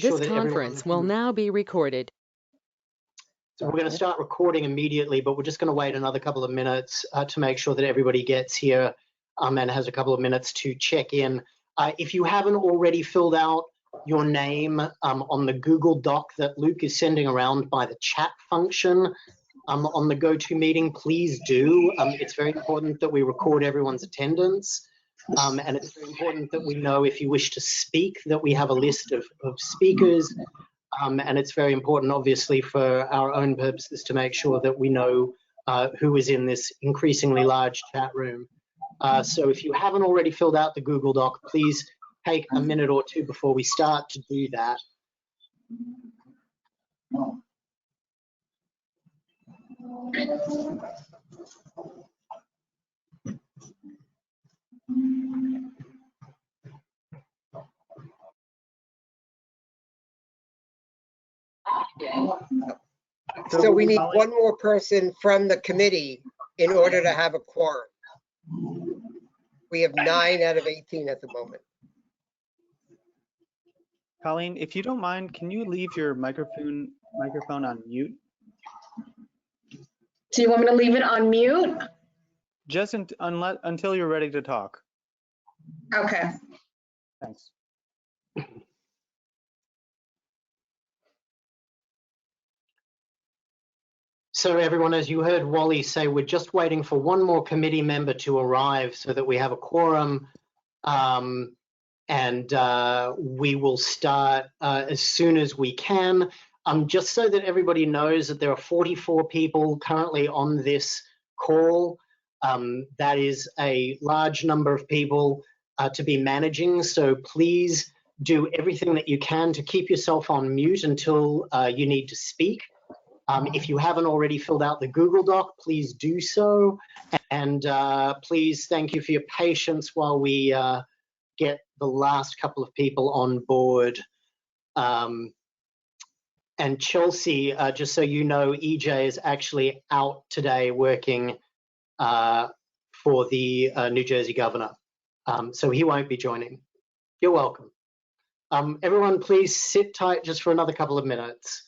This conference will now be recorded. So we're going to start recording immediately, but we're just going to wait another couple of minutes to make sure that everybody gets here and has a couple of minutes to check in. If you haven't already filled out your name on the Google Doc that Luke is sending around by the chat function on the GoToMeeting, please do. It's very important that we record everyone's attendance. And it's very important that we know if you wish to speak, that we have a list of speakers. And it's very important, obviously, for our own purposes to make sure that we know who is in this increasingly large chat room. So if you haven't already filled out the Google Doc, please take a minute or two before we start to do that. So we need one more person from the committee in order to have a quorum. We have 9 out of 18 at the moment. Colleen, if you don't mind, can you leave your microphone on mute? Do you want me to leave it on mute? Just until you're ready to talk. Okay. Thanks. So everyone, as you heard Wally say, we're just waiting for one more committee member to arrive so that we have a quorum, and we will start as soon as we can. Just so that everybody knows that there are 44 people currently on this call. That is a large number of people to be managing, so please do everything that you can to keep yourself on mute until you need to speak. If you haven't already filled out the Google Doc, please do so. And please, thank you for your patience while we get the last couple of people on board. And Chelsea, just so you know, EJ is actually out today working for the New Jersey governor. So he won't be joining. You're welcome. Everyone, please sit tight just for another couple of minutes.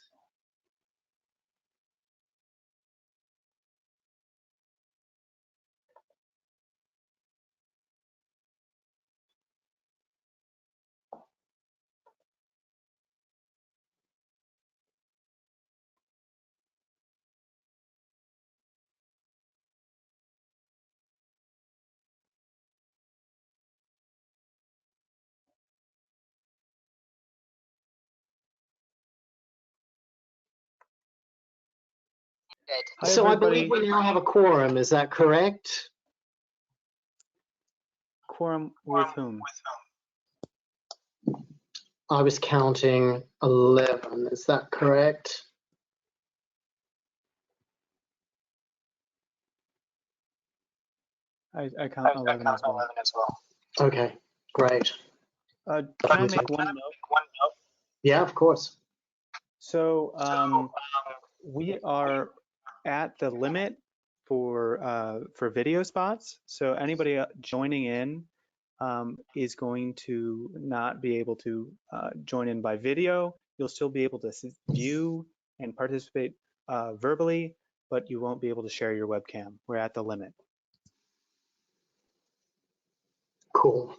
Hi, So everybody. I believe we now have a quorum, is that correct? Quorum with whom? I was counting 11, is that correct? I count 11 as well. Okay, great. Can I make one note? Yeah, of course. So we are at the limit for video spots. So anybody joining in is going to not be able to join in by video. You'll still be able to view and participate verbally, but you won't be able to share your webcam. We're at the limit. Cool.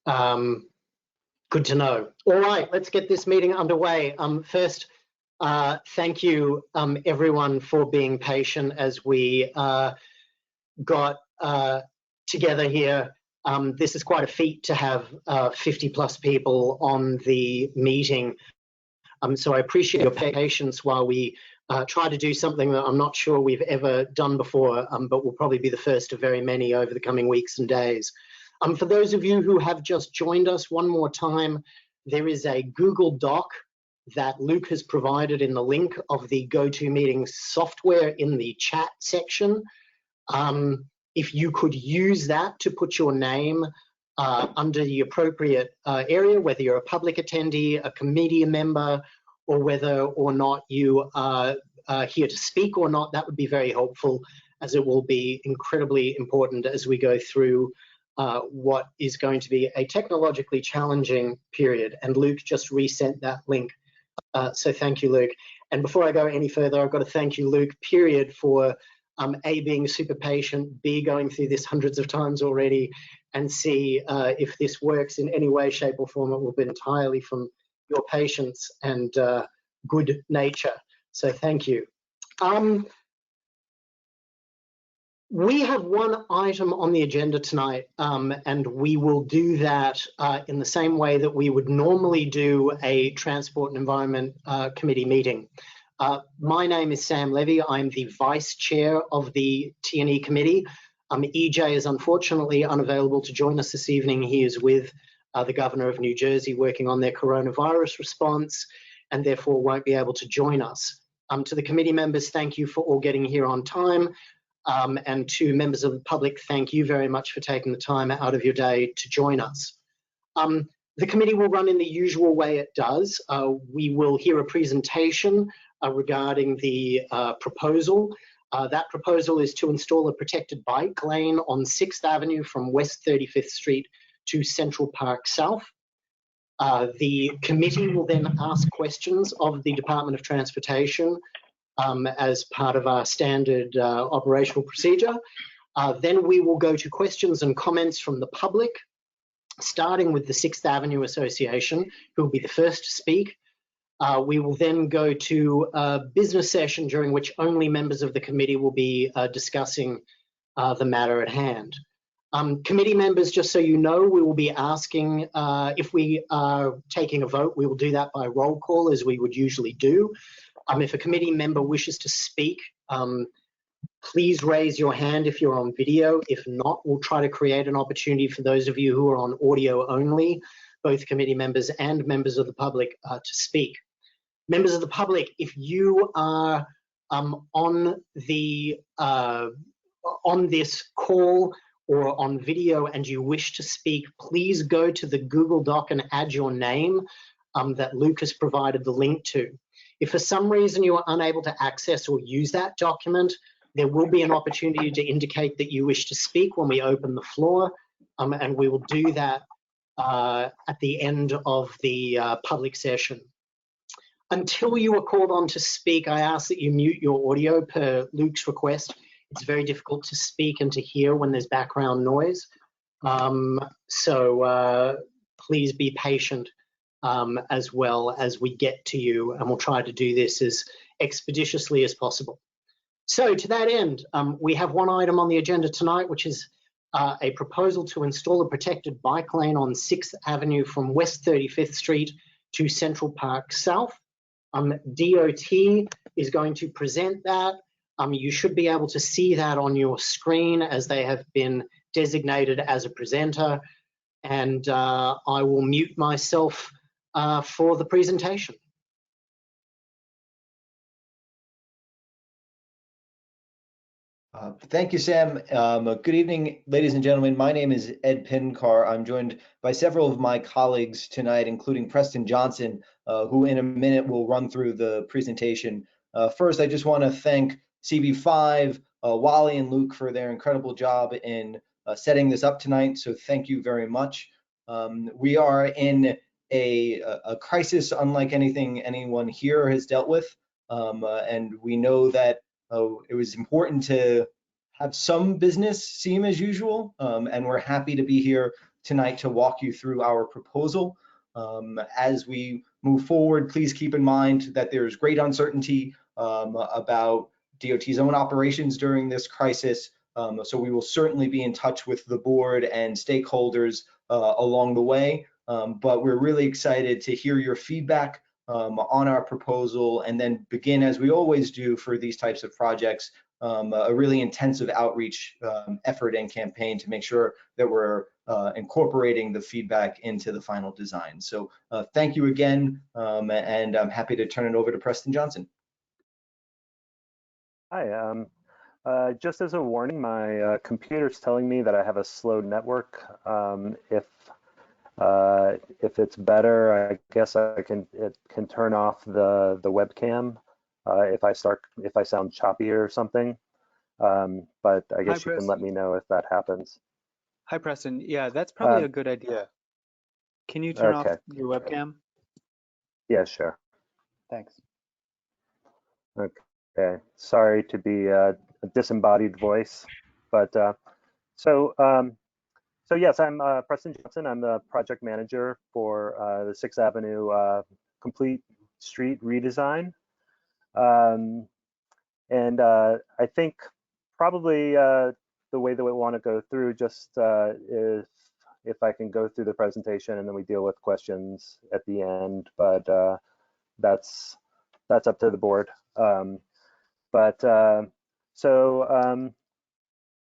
Good to know. All right, let's get this meeting underway. First, thank you, everyone, for being patient as we got together here. This is quite a feat to have 50+ people on the meeting. So I appreciate your patience while we try to do something that I'm not sure we've ever done before, but will probably be the first of very many over the coming weeks and days. For those of you who have just joined us one more time, there is a Google Doc that Luke has provided in the link of the GoToMeeting software in the chat section. If you could use that to put your name under the appropriate area, whether you're a public attendee, a committee member, or whether or not you are here to speak or not, that would be very helpful, as it will be incredibly important as we go through what is going to be a technologically challenging period. And Luke just resent that link. So thank you, Luke. And before I go any further, I've got to thank you, Luke, period, for A, being super patient, B, going through this hundreds of times already, and C, if this works in any way, shape or form, it will be entirely from your patience and good nature. So thank you. We have one item on the agenda tonight, and we will do that in the same way that we would normally do a Transport and Environment Committee meeting. My name is Sam Levy. I'm the Vice Chair of the T&E Committee. EJ is unfortunately unavailable to join us this evening. He is with the Governor of New Jersey working on their coronavirus response and therefore won't be able to join us. To the committee members, thank you for all getting here on time. And to members of the public, thank you very much for taking the time out of your day to join us. The committee will run in the usual way it does. We will hear a presentation regarding the proposal. That proposal is to install a protected bike lane on 6th Avenue from West 35th Street to Central Park South. The committee will then ask questions of the Department of Transportation as part of our standard operational procedure. Then we will go to questions and comments from the public, starting with the 6th Avenue Association, who will be the first to speak. We will then go to a business session during which only members of the committee will be discussing the matter at hand. Committee members, just so you know, we will be asking if we are taking a vote, we will do that by roll call as we would usually do. If a committee member wishes to speak, please raise your hand if you're on video. If not, we'll try to create an opportunity for those of you who are on audio only, both committee members and members of the public, to speak. Members of the public, if you are on this call or on video and you wish to speak, please go to the Google Doc and add your name that Luke has provided the link to. If for some reason you are unable to access or use that document, there will be an opportunity to indicate that you wish to speak when we open the floor, and we will do that at the end of the public session. Until you are called on to speak, I ask that you mute your audio per Luke's request. It's very difficult to speak and to hear when there's background noise. So please be patient as well as we get to you, and we'll try to do this as expeditiously as possible. So to that end, we have one item on the agenda tonight, which is a proposal to install a protected bike lane on 6th Avenue from West 35th Street to Central Park South. DOT is going to present that. You should be able to see that on your screen as they have been designated as a presenter. And I will mute myself for the presentation. Thank you, Sam. Good evening, ladies and gentlemen. My name is Ed Pincar. I'm joined by several of my colleagues tonight, including Preston Johnson, who in a minute will run through the presentation. First, I just want to thank CB5, Wally and Luke for their incredible job in setting this up tonight. So thank you very much. We are in a crisis unlike anything anyone here has dealt with. And we know that it was important to have some business seem as usual, and we're happy to be here tonight to walk you through our proposal. As we move forward, please keep in mind that there's great uncertainty about DOT's own operations during this crisis, so we will certainly be in touch with the board and stakeholders along the way, but we're really excited to hear your feedback on our proposal, and then begin, as we always do for these types of projects, a really intensive outreach effort and campaign to make sure that we're incorporating the feedback into the final design. So thank you again, and I'm happy to turn it over to Preston Johnson. Hi, just as a warning, my computer's telling me that I have a slow network. If it's better, I guess it can turn off the webcam if I sound choppy or something. But I guess you can let me know if that happens. Hi, Preston. Yeah, that's probably a good idea. Can you turn off Okay. your webcam? Yeah, sure. Thanks. Okay. Sorry to be a disembodied voice, but so yes, I'm Preston Johnson. I'm the project manager for the 6th Avenue complete street redesign. And I think probably the way that we want to go through just is if I can go through the presentation and then we deal with questions at the end, but that's up to the board. So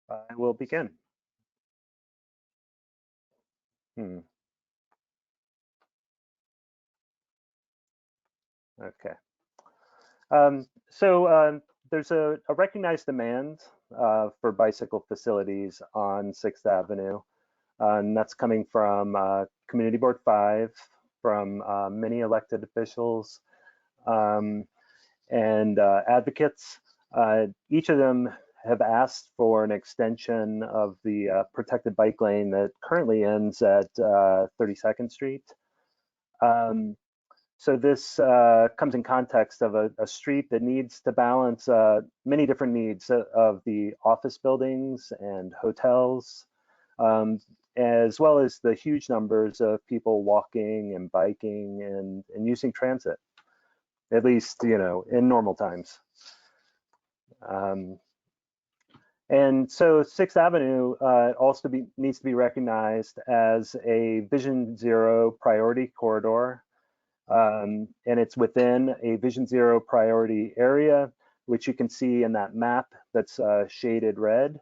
I will begin. Okay. There's a recognized demand for bicycle facilities on 6th Avenue. And that's coming from Community Board 5, from many elected officials and advocates. Each of them have asked for an extension of the protected bike lane that currently ends at 32nd Street. So this comes in context of a street that needs to balance many different needs of the office buildings and hotels, as well as the huge numbers of people walking and biking and using transit, at least, in normal times. And so 6th Avenue also needs to be recognized as a Vision Zero priority corridor. And it's within a Vision Zero priority area, which you can see in that map that's shaded red.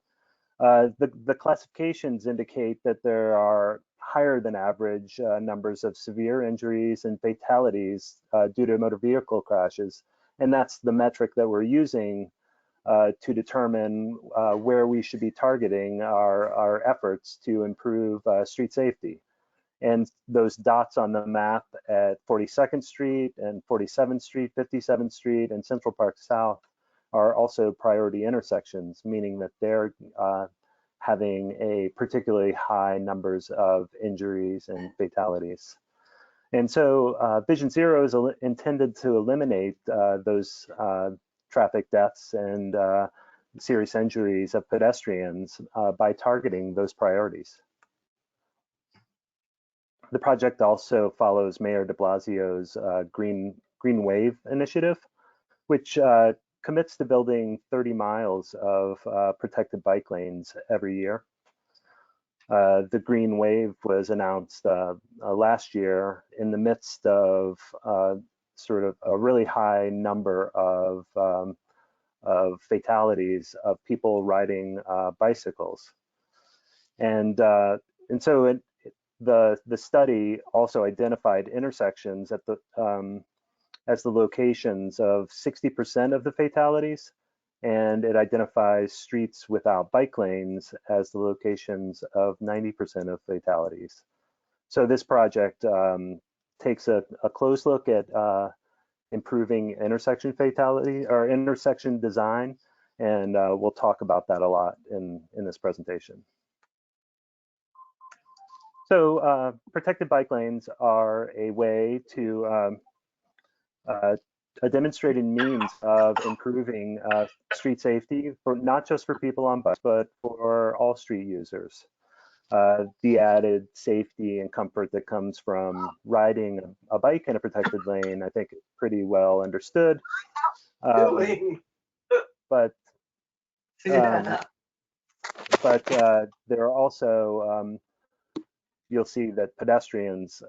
The classifications indicate that there are higher than average numbers of severe injuries and fatalities due to motor vehicle crashes. And that's the metric that we're using to determine where we should be targeting our efforts to improve street safety. And those dots on the map at 42nd Street and 47th Street, 57th Street, and Central Park South are also priority intersections, meaning that they're having a particularly high numbers of injuries and fatalities. And so Vision Zero is intended to eliminate those traffic deaths and serious injuries of pedestrians by targeting those priorities. The project also follows Mayor de Blasio's Green Wave initiative, which commits to building 30 miles of protected bike lanes every year. The Green Wave was announced last year in the midst of sort of a really high number of fatalities of people riding bicycles. And so the study also identified intersections at as the locations of 60% of the fatalities, and it identifies streets without bike lanes as the locations of 90% of fatalities. So this project takes a close look at improving intersection fatality or intersection design, and we'll talk about that a lot in this presentation. So protected bike lanes are a way to a demonstrated means of improving street safety for not just for people on bikes, but for all street users. The added safety and comfort that comes from riding a bike in a protected lane, I think, is pretty well understood. But there are also you'll see that pedestrians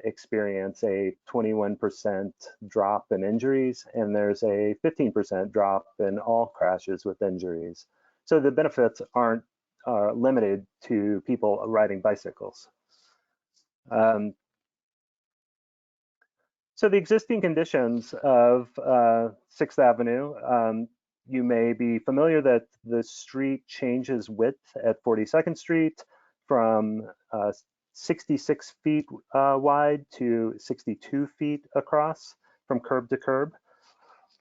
experience a 21% drop in injuries, and there's a 15% drop in all crashes with injuries. So the benefits aren't limited to people riding bicycles. So the existing conditions of 6th Avenue, you may be familiar that the street changes width at 42nd Street from 66 feet wide to 62 feet across from curb to curb.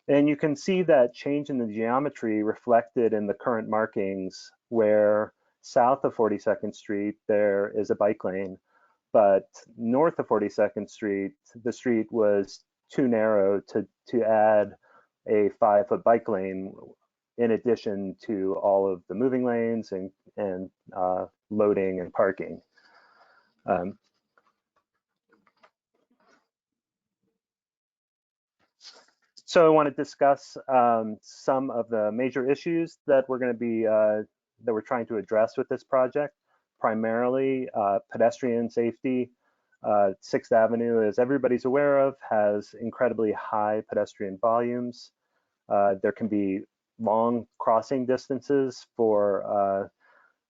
And you can see that change in the geometry reflected in the current markings, where south of 42nd Street, there is a bike lane, but north of 42nd Street, the street was too narrow to add a 5-foot bike lane in addition to all of the moving lanes and loading and parking. So I want to discuss some of the major issues that we're going to be that we're trying to address with this project. Primarily pedestrian safety. 6th Avenue, as everybody's aware of, has incredibly high pedestrian volumes. There can be long crossing distances for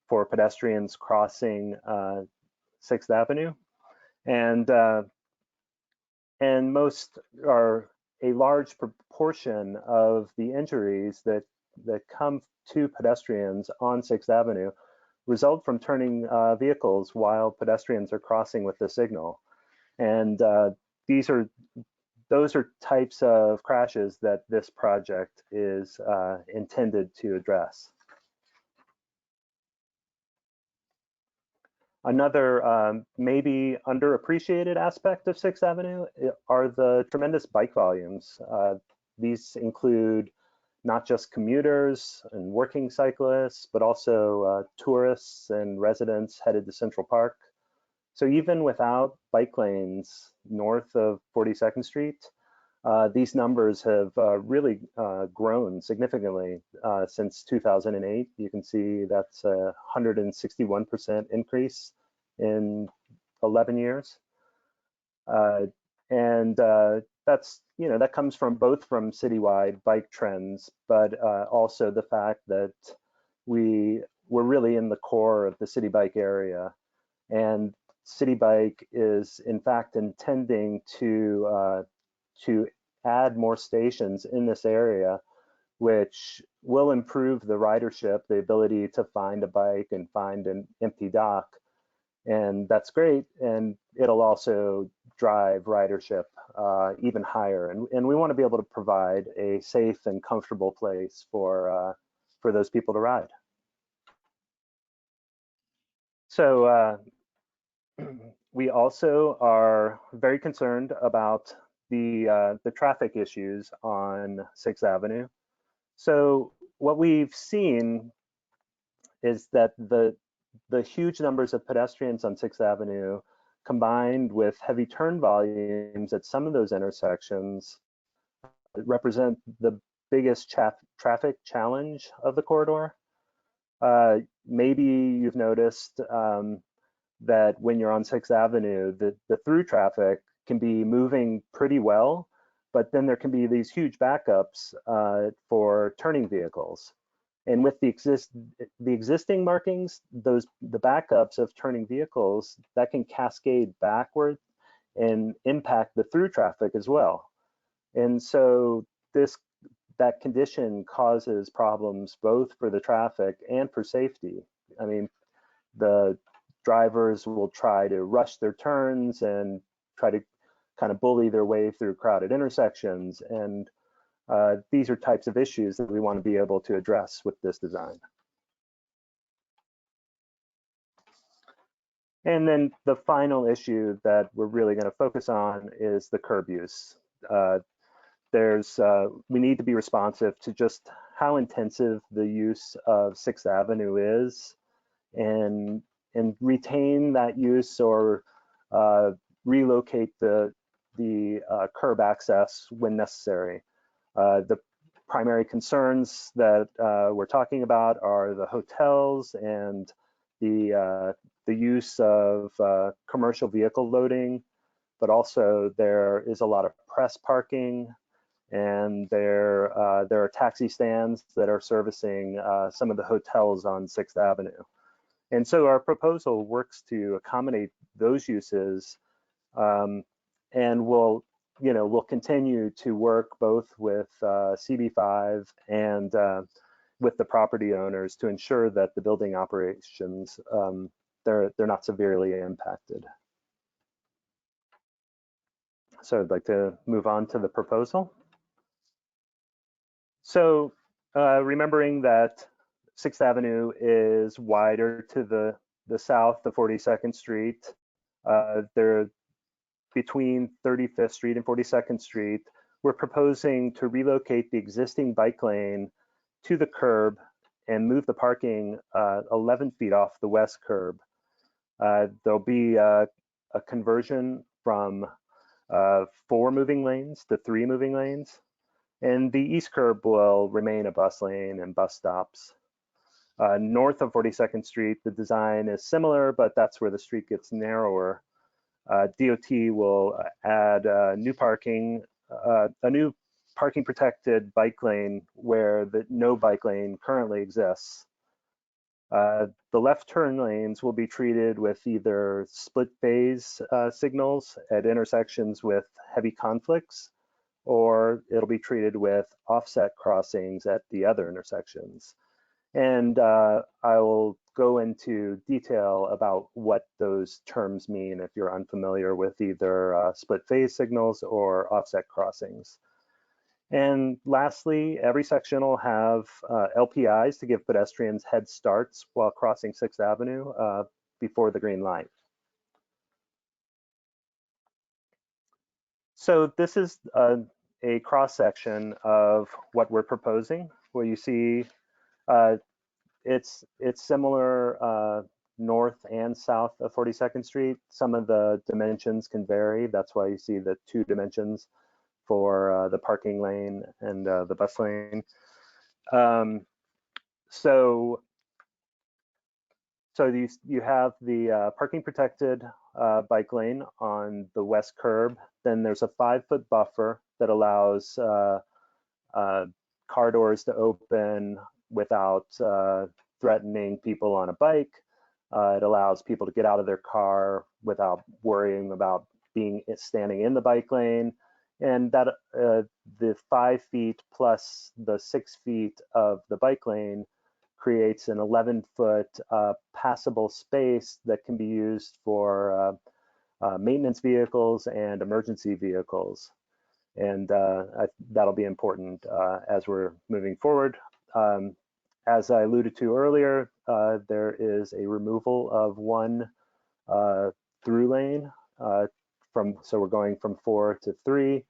pedestrians crossing 6th Avenue, and most are a large proportion of the injuries that come to pedestrians on 6th Avenue result from turning vehicles while pedestrians are crossing with the signal. And those are types of crashes that this project is intended to address. Another maybe underappreciated aspect of 6th Avenue are the tremendous bike volumes. These include not just commuters and working cyclists, but also tourists and residents headed to Central Park. So even without bike lanes north of 42nd Street, these numbers have really grown significantly since 2008. You can see that's a 161% increase in 11 years. That's, that comes from both citywide bike trends, but also the fact that we're really in the core of the City Bike area. And City Bike is in fact intending to add more stations in this area, which will improve the ridership, the ability to find a bike and find an empty dock. And that's great. And it'll also drive ridership even higher. And we want to be able to provide a safe and comfortable place for those people to ride. So we also are very concerned about the traffic issues on 6th Avenue. So what we've seen is that the huge numbers of pedestrians on 6th Avenue combined with heavy turn volumes at some of those intersections represent the biggest traffic challenge of the corridor. Maybe you've noticed that when you're on 6th Avenue, the through traffic can be moving pretty well, but then there can be these huge backups for turning vehicles. And with the existing markings, the backups of turning vehicles, that can cascade backward and impact the through traffic as well. And so that condition causes problems both for the traffic and for safety. I mean, the drivers will try to rush their turns and try to kind of bully their way through crowded intersections. And these are types of issues that we want to be able to address with this design. And then the final issue that we're really going to focus on is the curb use. We need to be responsive to just how intensive the use of 6th Avenue is, and retain that use or relocate the curb access when necessary. The primary concerns that we're talking about are the hotels and the use of commercial vehicle loading, but also there is a lot of press parking, and there are taxi stands that are servicing some of the hotels on 6th Avenue. And so our proposal works to accommodate those uses, and we'll continue to work both with CB5 and with the property owners to ensure that the building operations, they're not severely impacted. So I'd like to move on to the proposal. So remembering that 6th Avenue is wider to the south of 42nd Street. They're between 35th Street and 42nd Street. We're proposing to relocate the existing bike lane to the curb and move the parking 11 feet off the west curb. There'll be a conversion from 4 moving lanes to 3 moving lanes. And the east curb will remain a bus lane and bus stops. North of 42nd Street, the design is similar, but that's where the street gets narrower. DOT will add a new parking protected bike lane where no bike lane currently exists. The left turn lanes will be treated with either split phase signals at intersections with heavy conflicts, or it'll be treated with offset crossings at the other intersections. And I will go into detail about what those terms mean if you're unfamiliar with either split phase signals or offset crossings. And lastly, every section will have LPIs to give pedestrians head starts while crossing 6th Avenue before the green light. So this is a cross section of what we're proposing, where you see it's similar north and south of 42nd Street. Some of the dimensions can vary. That's why you see the 2 dimensions for the parking lane and the bus lane. So you have the parking protected bike lane on the west curb. Then there's a 5-foot buffer that allows car doors to open without threatening people on a bike. It allows people to get out of their car without worrying about standing in the bike lane. And that the 5 feet plus the 6 feet of the bike lane creates an 11-foot passable space that can be used for maintenance vehicles and emergency vehicles. And that'll be important as we're moving forward. As I alluded to earlier, there is a removal of 1 through lane so we're going from 4 to 3,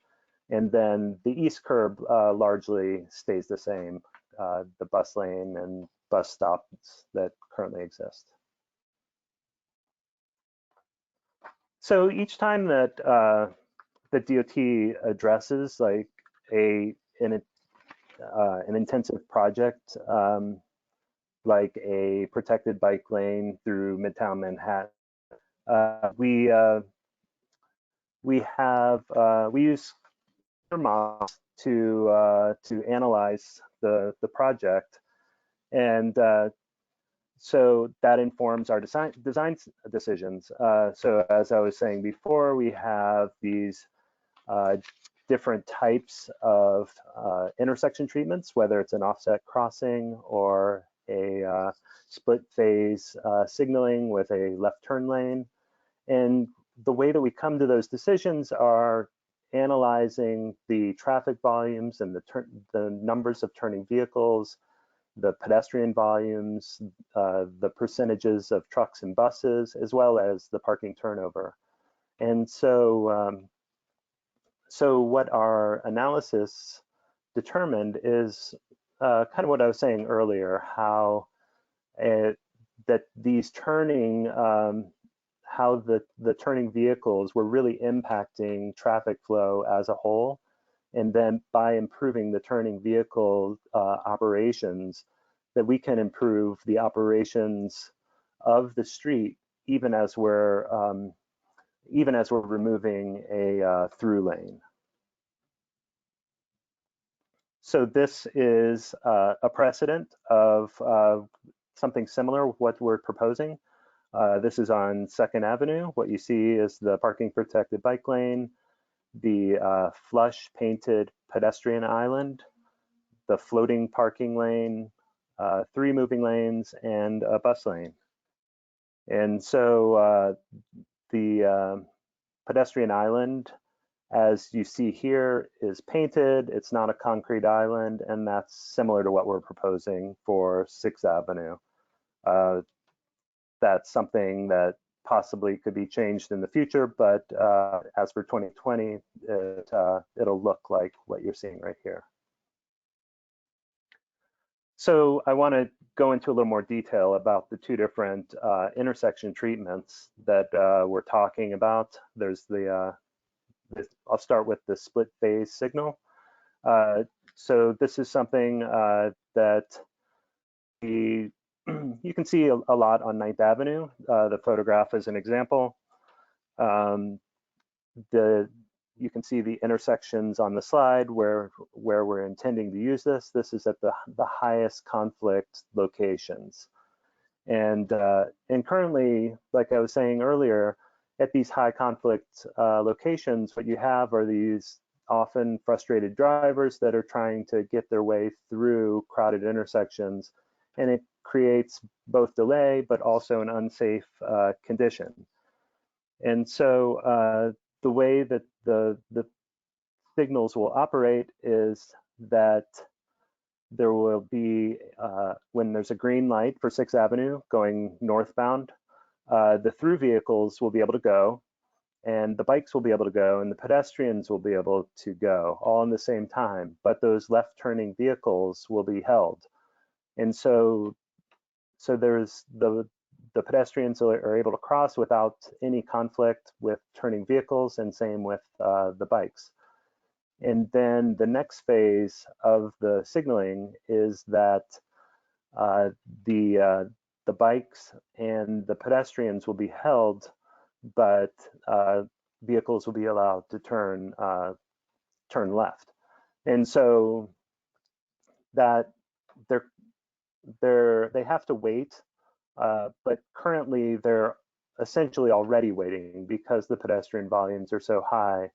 and then the east curb largely stays the same, the bus lane and bus stops that currently exist. So each time that the DOT addresses like an intensive project, like a protected bike lane through Midtown Manhattan, we use models to analyze the project, and so that informs our design decisions. So as I was saying before, we have these different types of intersection treatments, whether it's an offset crossing or a split phase signaling with a left turn lane. And the way that we come to those decisions are analyzing the traffic volumes and the numbers of turning vehicles, the pedestrian volumes, the percentages of trucks and buses, as well as the parking turnover. And so, so what our analysis determined is kind of what I was saying earlier, how that these turning, how the turning vehicles were really impacting traffic flow as a whole. And then by improving the turning vehicle operations, that we can improve the operations of the street, even as we're removing a through lane. So this is a precedent of something similar with what we're proposing. This is on 2nd Avenue. What you see is the parking protected bike lane, the flush painted pedestrian island, the floating parking lane, 3 moving lanes, and a bus lane. And so the pedestrian island as you see here, is painted. It's not a concrete island, and that's similar to what we're proposing for 6th Avenue. That's something that possibly could be changed in the future, but as for 2020, it'll look like what you're seeing right here. So I want to go into a little more detail about the two different intersection treatments that we're talking about. There's I'll start with the split phase signal. So this is something that you can see a lot on 9th Avenue. The photograph is an example. You can see the intersections on the slide where we're intending to use this. This is at the highest conflict locations. And currently, like I was saying earlier, at these high conflict locations, what you have are these often frustrated drivers that are trying to get their way through crowded intersections, and it creates both delay but also an unsafe condition. And so the way that the signals will operate is that there will be, when there's a green light for 6th Avenue going northbound, the through vehicles will be able to go, and the bikes will be able to go, and the pedestrians will be able to go all in the same time, but those left turning vehicles will be held. And so there's the pedestrians are able to cross without any conflict with turning vehicles, and same with the bikes. And then the next phase of the signaling is that the bikes and the pedestrians will be held, but vehicles will be allowed to turn left. And so that they have to wait, but currently they're essentially already waiting because the pedestrian volumes are so high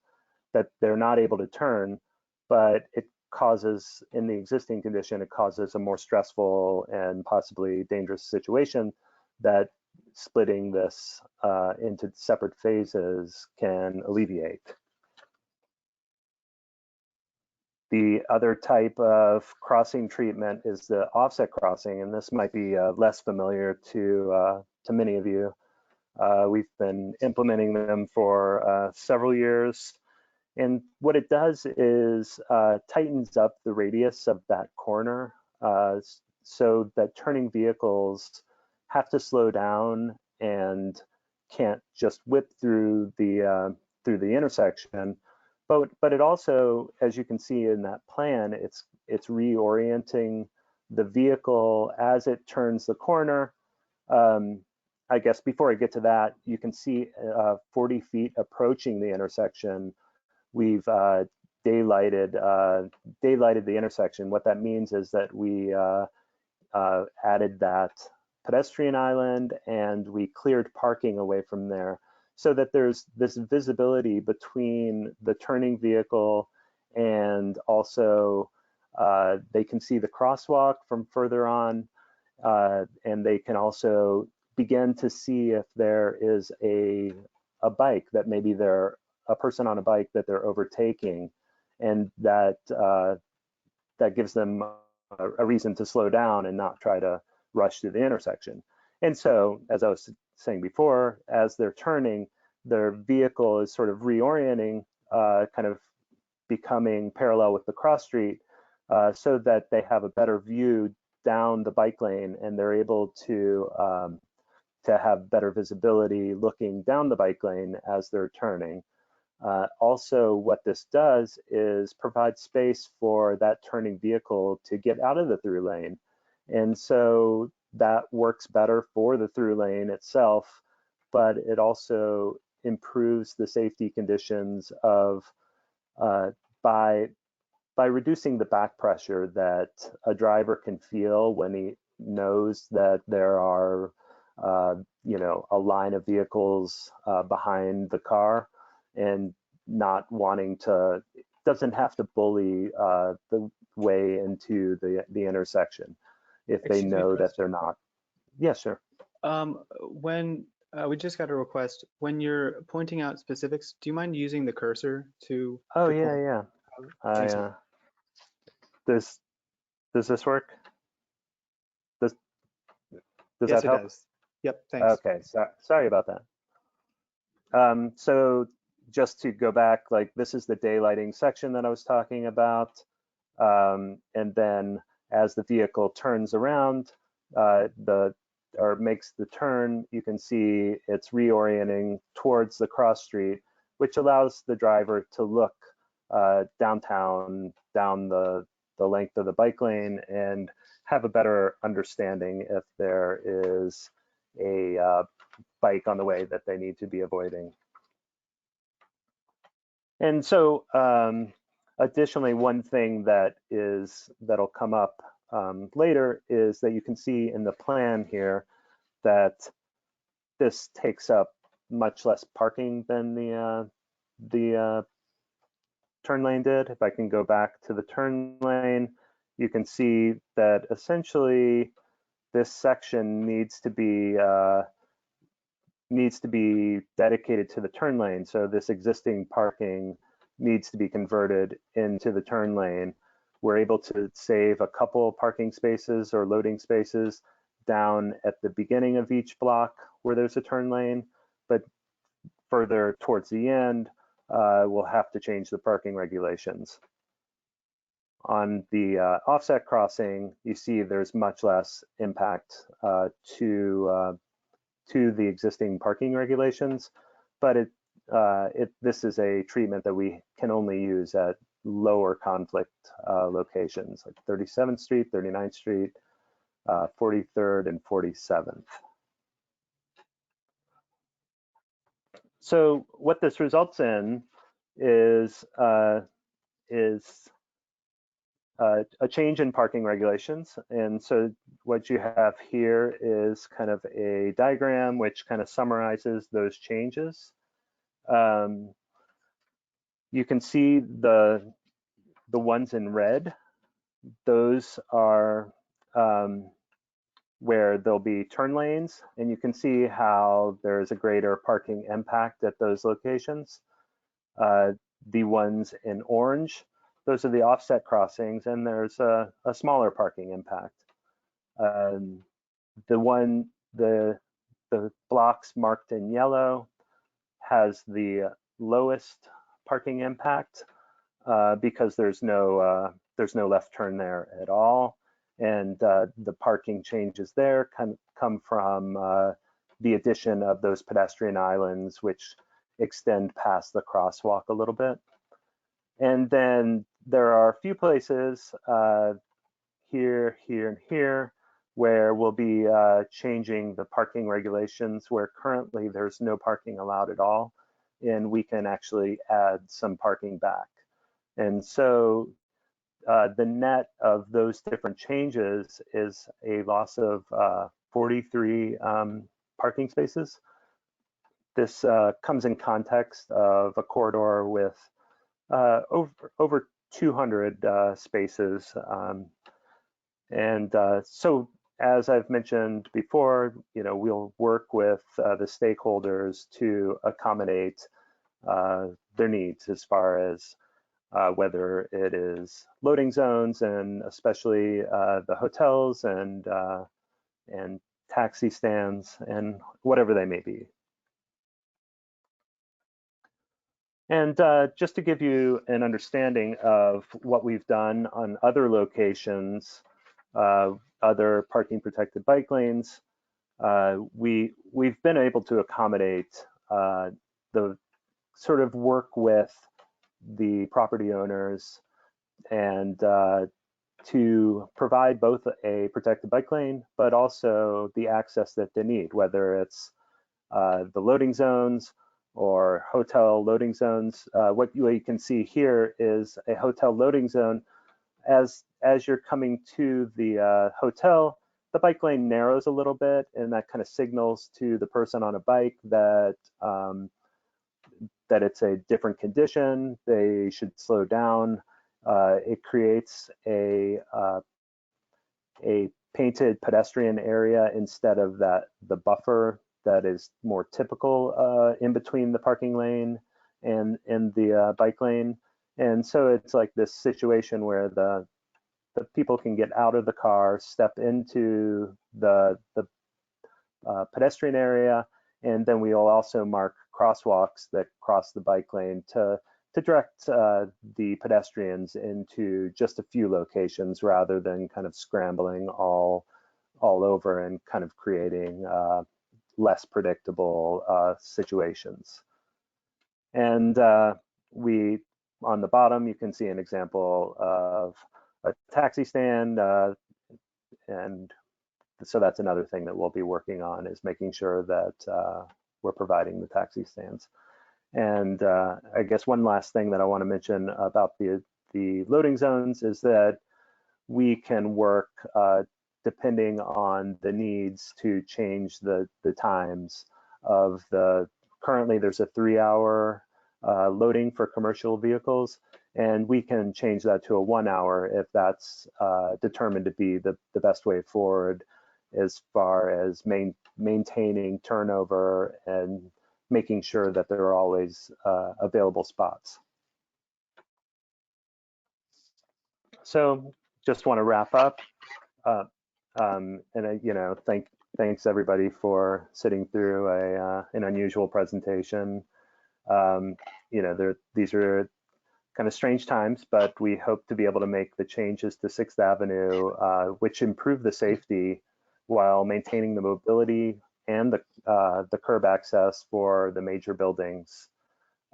that they're not able to turn, but it causes, in the existing condition, it causes a more stressful and possibly dangerous situation that splitting this into separate phases can alleviate. The other type of crossing treatment is the offset crossing, and this might be less familiar to many of you. We've been implementing them for several years. And what it does is tightens up the radius of that corner so that turning vehicles have to slow down and can't just whip through the intersection. But it also, as you can see in that plan, it's reorienting the vehicle as it turns the corner. I guess before I get to that, you can see 40 feet approaching the intersection. We've daylighted the intersection. What that means is that we added that pedestrian island, and we cleared parking away from there so that there's this visibility between the turning vehicle, and also they can see the crosswalk from further on, and they can also begin to see if there is a bike that maybe they're a person on a bike that they're overtaking, and that gives them a reason to slow down and not try to rush through the intersection. And so, as I was saying before, as they're turning, their vehicle is sort of reorienting, kind of becoming parallel with the cross street, so that they have a better view down the bike lane, and they're able to have better visibility looking down the bike lane as they're turning. Also, what this does is provide space for that turning vehicle to get out of the through lane. And so that works better for the through lane itself, but it also improves the safety conditions of by reducing the back pressure that a driver can feel when he knows that there are a line of vehicles behind the car, and not wanting to, doesn't have to bully the way into the intersection if they know that they're not. Yeah, sure. When We just got a request. When you're pointing out specifics, do you mind using the cursor to? Oh, to yeah, point- yeah. Thanks. Does this work? Does Yes, that it help? does. Yep, thanks. Okay, sorry about that. So just to go back, like this is the daylighting section that I was talking about. And then as the vehicle turns around, or makes the turn, you can see it's reorienting towards the cross street, which allows the driver to look downtown, down the length of the bike lane, and have a better understanding if there is a bike on the way that they need to be avoiding. And so additionally, one thing that'll come up later is that you can see in the plan here that this takes up much less parking than the turn lane did. If I can go back to the turn lane, you can see that essentially this section needs to be dedicated to the turn lane. So this existing parking needs to be converted into the turn lane. We're able to save a couple parking spaces or loading spaces down at the beginning of each block where there's a turn lane, but further towards the end, we'll have to change the parking regulations. On the offset crossing, you see there's much less impact to the existing parking regulations, but this is a treatment that we can only use at lower conflict locations like 37th Street, 39th Street, 43rd, and 47th. So what this results in is a change in parking regulations. And so what you have here is kind of a diagram which kind of summarizes those changes. You can see the ones in red. Those are where there'll be turn lanes, and you can see how there's a greater parking impact at those locations. The ones in orange, those are the offset crossings, and there's a smaller parking impact. The blocks marked in yellow has the lowest parking impact because there's no left turn there at all, and the parking changes there come from the addition of those pedestrian islands, which extend past the crosswalk a little bit. And then there are a few places here, here, and here where we'll be changing the parking regulations, where currently there's no parking allowed at all, and we can actually add some parking back. And so the net of those different changes is a loss of 43 parking spaces. This comes in context of a corridor with over 200 spaces. So as I've mentioned before, we'll work with the stakeholders to accommodate their needs as far as whether it is loading zones, and especially the hotels and taxi stands and whatever they may be. And just to give you an understanding of what we've done on other locations, other parking protected bike lanes, we've been able to accommodate the sort of work with the property owners and to provide both a protected bike lane, but also the access that they need, whether it's the loading zones or hotel loading zones. What you can see here is a hotel loading zone. As you're coming to the hotel, the bike lane narrows a little bit, and that kind of signals to the person on a bike that that it's a different condition. They should slow down. It creates a painted pedestrian area instead of the buffer that is more typical in between the parking lane and the bike lane. And so it's like this situation where the people can get out of the car, step into the pedestrian area, and then we'll also mark crosswalks that cross the bike lane to direct the pedestrians into just a few locations rather than kind of scrambling all over and kind of creating less predictable situations. And we, on the bottom, you can see an example of a taxi stand, and so that's another thing that we'll be working on, is making sure that we're providing the taxi stands. And I guess one last thing that I want to mention about the loading zones is that we can work depending on the needs to change the times of currently there's a 3-hour loading for commercial vehicles, and we can change that to a 1-hour if that's determined to be the best way forward as far as maintaining turnover and making sure that there are always available spots. So just want to wrap up, and thanks everybody for sitting through an unusual presentation. These are kind of strange times, but we hope to be able to make the changes to 6th Avenue, which improve the safety while maintaining the mobility and the curb access for the major buildings.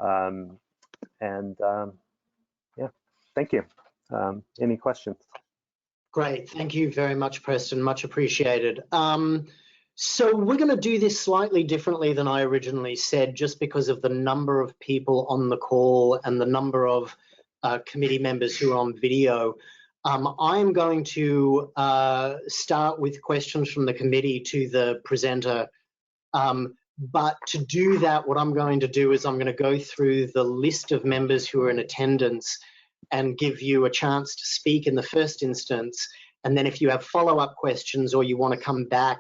Yeah, thank you. Any questions? Great, thank you very much, Preston, much appreciated. So we're going to do this slightly differently than I originally said, just because of the number of people on the call and the number of committee members who are on video. I'm going to start with questions from the committee to the presenter. But to do that, what I'm going to do is I'm going to go through the list of members who are in attendance and give you a chance to speak in the first instance. And then if you have follow-up questions or you want to come back,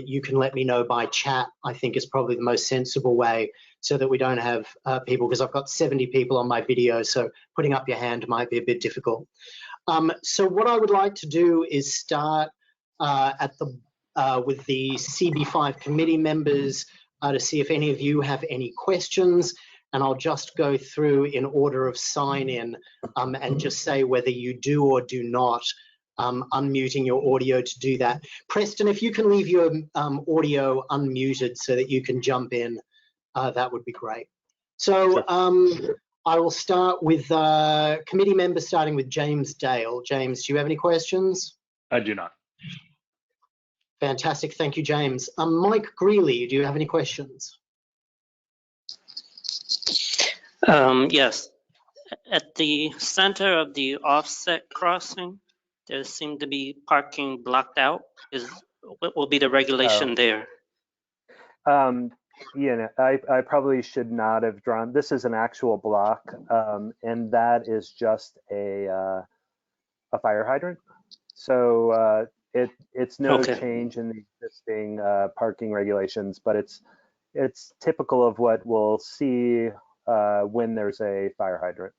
you can let me know by chat, I think is probably the most sensible way, so that we don't have people, because I've got 70 people on my video, so putting up your hand might be a bit difficult. So what I would like to do is start with the CB5 committee members to see if any of you have any questions, and I'll just go through in order of sign-in and just say whether you do or do not, unmuting your audio to do that. Preston, if you can leave your audio unmuted so that you can jump in, that would be great. So I will start with committee members, starting with James Dale. James, do you have any questions? I do not. Fantastic, thank you, James. Mike Greeley, do you have any questions? Yes. At the center of the offset crossing, there seemed to be parking blocked out. What will be the regulation there? I probably should not have drawn. This is an actual block, and that is just a fire hydrant. So it's no change in the existing parking regulations, but it's typical of what we'll see when there's a fire hydrant.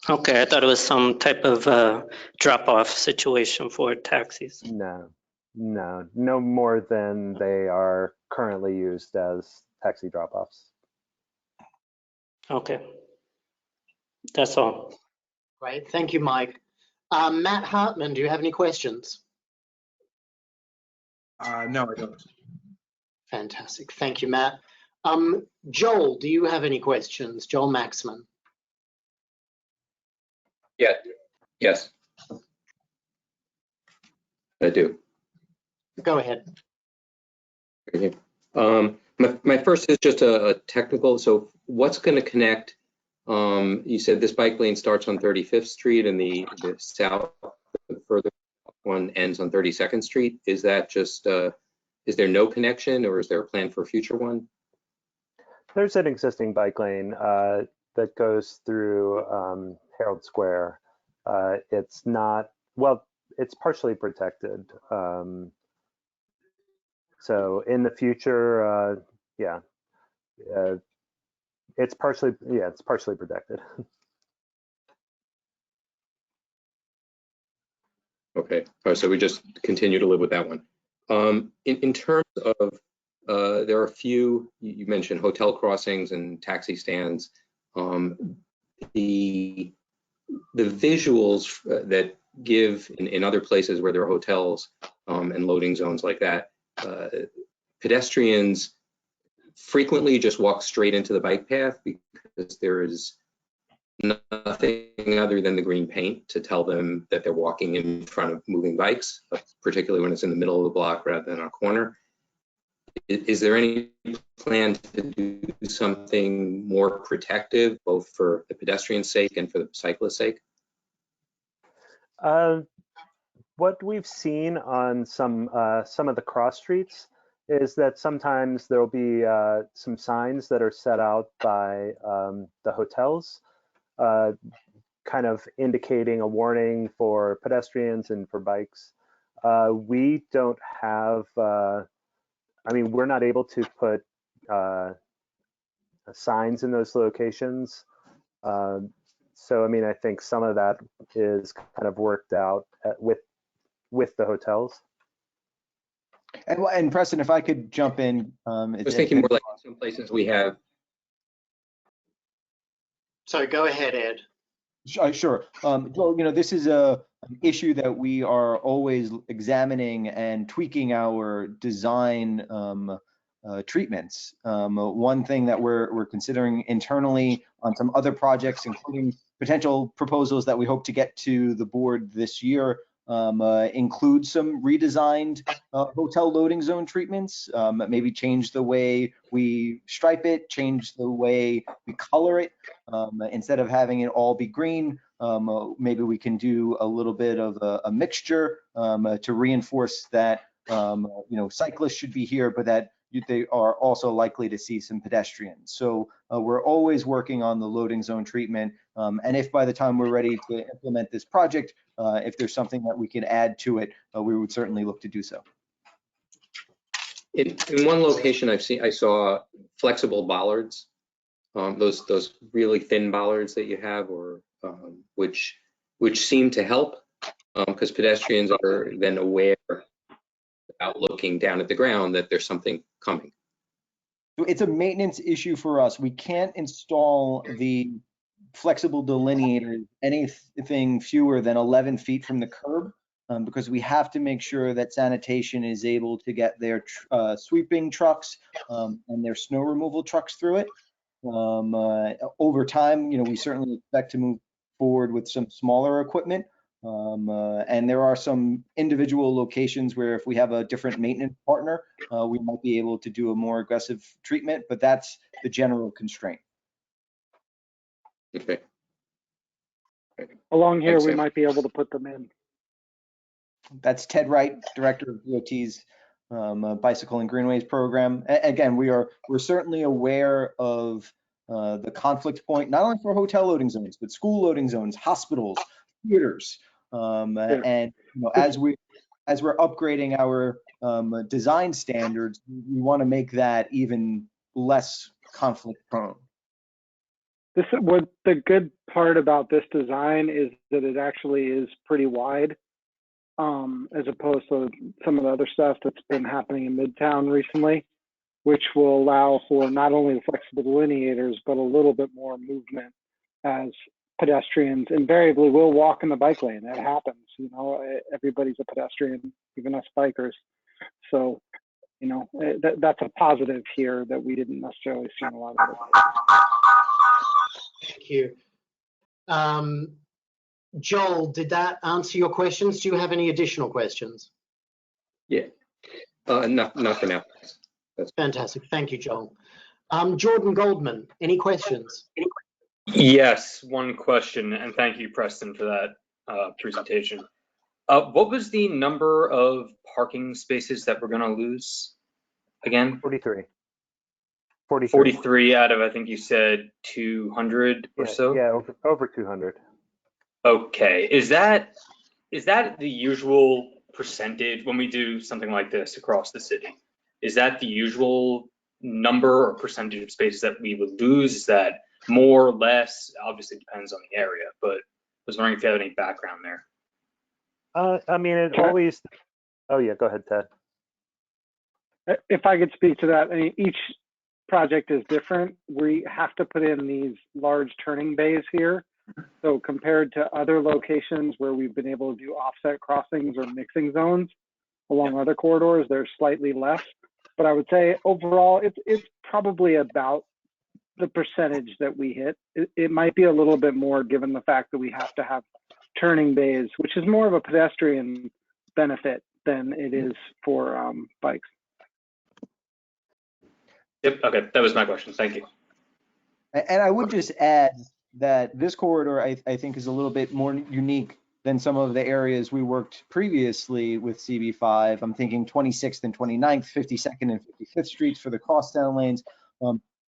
Okay, I thought it was some type of drop-off situation for taxis. No more than they are currently used as taxi drop-offs. Okay, that's all. Great, thank you, Mike. Matt Hartman, do you have any questions? No, I don't. Fantastic, thank you, Matt. Joel, do you have any questions? Joel Maxman. Yeah, yes, I do. Go ahead. Okay. My first is just a technical. So what's going to connect? You said this bike lane starts on 35th Street and the south, the further one ends on 32nd Street. Is that just, is there no connection, or is there a plan for a future one? There's an existing bike lane that goes through Herald Square. It's not, well, it's partially protected. So in the future, it's partially protected. Okay, all right, so we just continue to live with that one. In terms of, there are a few, you mentioned hotel crossings and taxi stands. The visuals that give in other places where there are hotels and loading zones like that, pedestrians frequently just walk straight into the bike path because there is nothing other than the green paint to tell them that they're walking in front of moving bikes, particularly when it's in the middle of the block rather than on a corner. Is there any plan to do something more protective, both for the pedestrian's sake and for the cyclist's sake? What we've seen on some of the cross streets is that sometimes there'll be some signs that are set out by the hotels, kind of indicating a warning for pedestrians and for bikes. We don't have, I mean, we're not able to put signs in those locations. So, I mean, I think some of that is kind of worked out with the hotels. And Preston, if I could jump in. I was thinking more like some places we have. So go ahead, Ed. Sure. Well, you know, this is an issue that we are always examining and tweaking our design treatments. One thing that we're considering internally on some other projects, including potential proposals that we hope to get to the board this year, include some redesigned hotel loading zone treatments, maybe change the way we stripe it, change the way we color it. Instead of having it all be green, maybe we can do a little bit of a mixture to reinforce that you know, cyclists should be here, but that they are also likely to see some pedestrians. So we're always working on the loading zone treatment. And if by the time we're ready to implement this project, if there's something that we can add to it, we would certainly look to do so. In one location I saw flexible bollards, those really thin bollards that you have, or which seem to help because pedestrians are then aware without looking down at the ground that there's something coming. It's a maintenance issue for us. We can't install the flexible delineators anything fewer than 11 feet from the curb because we have to make sure that sanitation is able to get their sweeping trucks and their snow removal trucks through it. Over time, you know, we certainly expect to move forward with some smaller equipment. And there are some individual locations where if we have a different maintenance partner, we might be able to do a more aggressive treatment, but that's the general constraint. Okay. Along here, Thanks, we Sam. might be able to put them in. That's Ted Wright, Director of DOT's Bicycle and Greenways program. Again, we're certainly aware of the conflict point, not only for hotel loading zones, but school loading zones, hospitals, theaters. And you know, as we're upgrading our design standards, we want to make that even less conflict prone. What the good part about this design is that it actually is pretty wide, as opposed to some of the other stuff that's been happening in Midtown recently, which will allow for not only the flexible delineators, but a little bit more movement as pedestrians invariably will walk in the bike lane. That happens, you know, everybody's a pedestrian, even us bikers. So, you know, that's a positive here that we didn't necessarily see in a lot of it. Thank you. Joel, did that answer your questions? Do you have any additional questions? Yeah, not for now. That's fantastic. Thank you, Joel. Jordan Goldman, any questions? Yes, one question, and thank you, Preston, for that presentation. What was the number of parking spaces that we're going to lose again? 43. 43 out of, I think you said 200 or so? Yeah, over 200. Okay, is that the usual percentage when we do something like this across the city? is that the usual number or percentage of spaces that we would lose? Is that more or less? Obviously depends on the area, but I was wondering if you have any background there. I mean, it always, oh yeah, go ahead, Ted. If I could speak to that, I mean, each project is different. We have to put in these large turning bays here. So compared to other locations where we've been able to do offset crossings or mixing zones along other corridors, there's slightly less. But I would say overall, it's probably about the percentage that we hit. It might be a little bit more given the fact that we have to have turning bays, which is more of a pedestrian benefit than it is for bikes. Yep, okay, that was my question. Thank you. And I would just add that this corridor, I think, is a little bit more unique than some of the areas we worked previously with CB5. I'm thinking 26th and 29th, 52nd and 55th Streets for the cross-down lanes.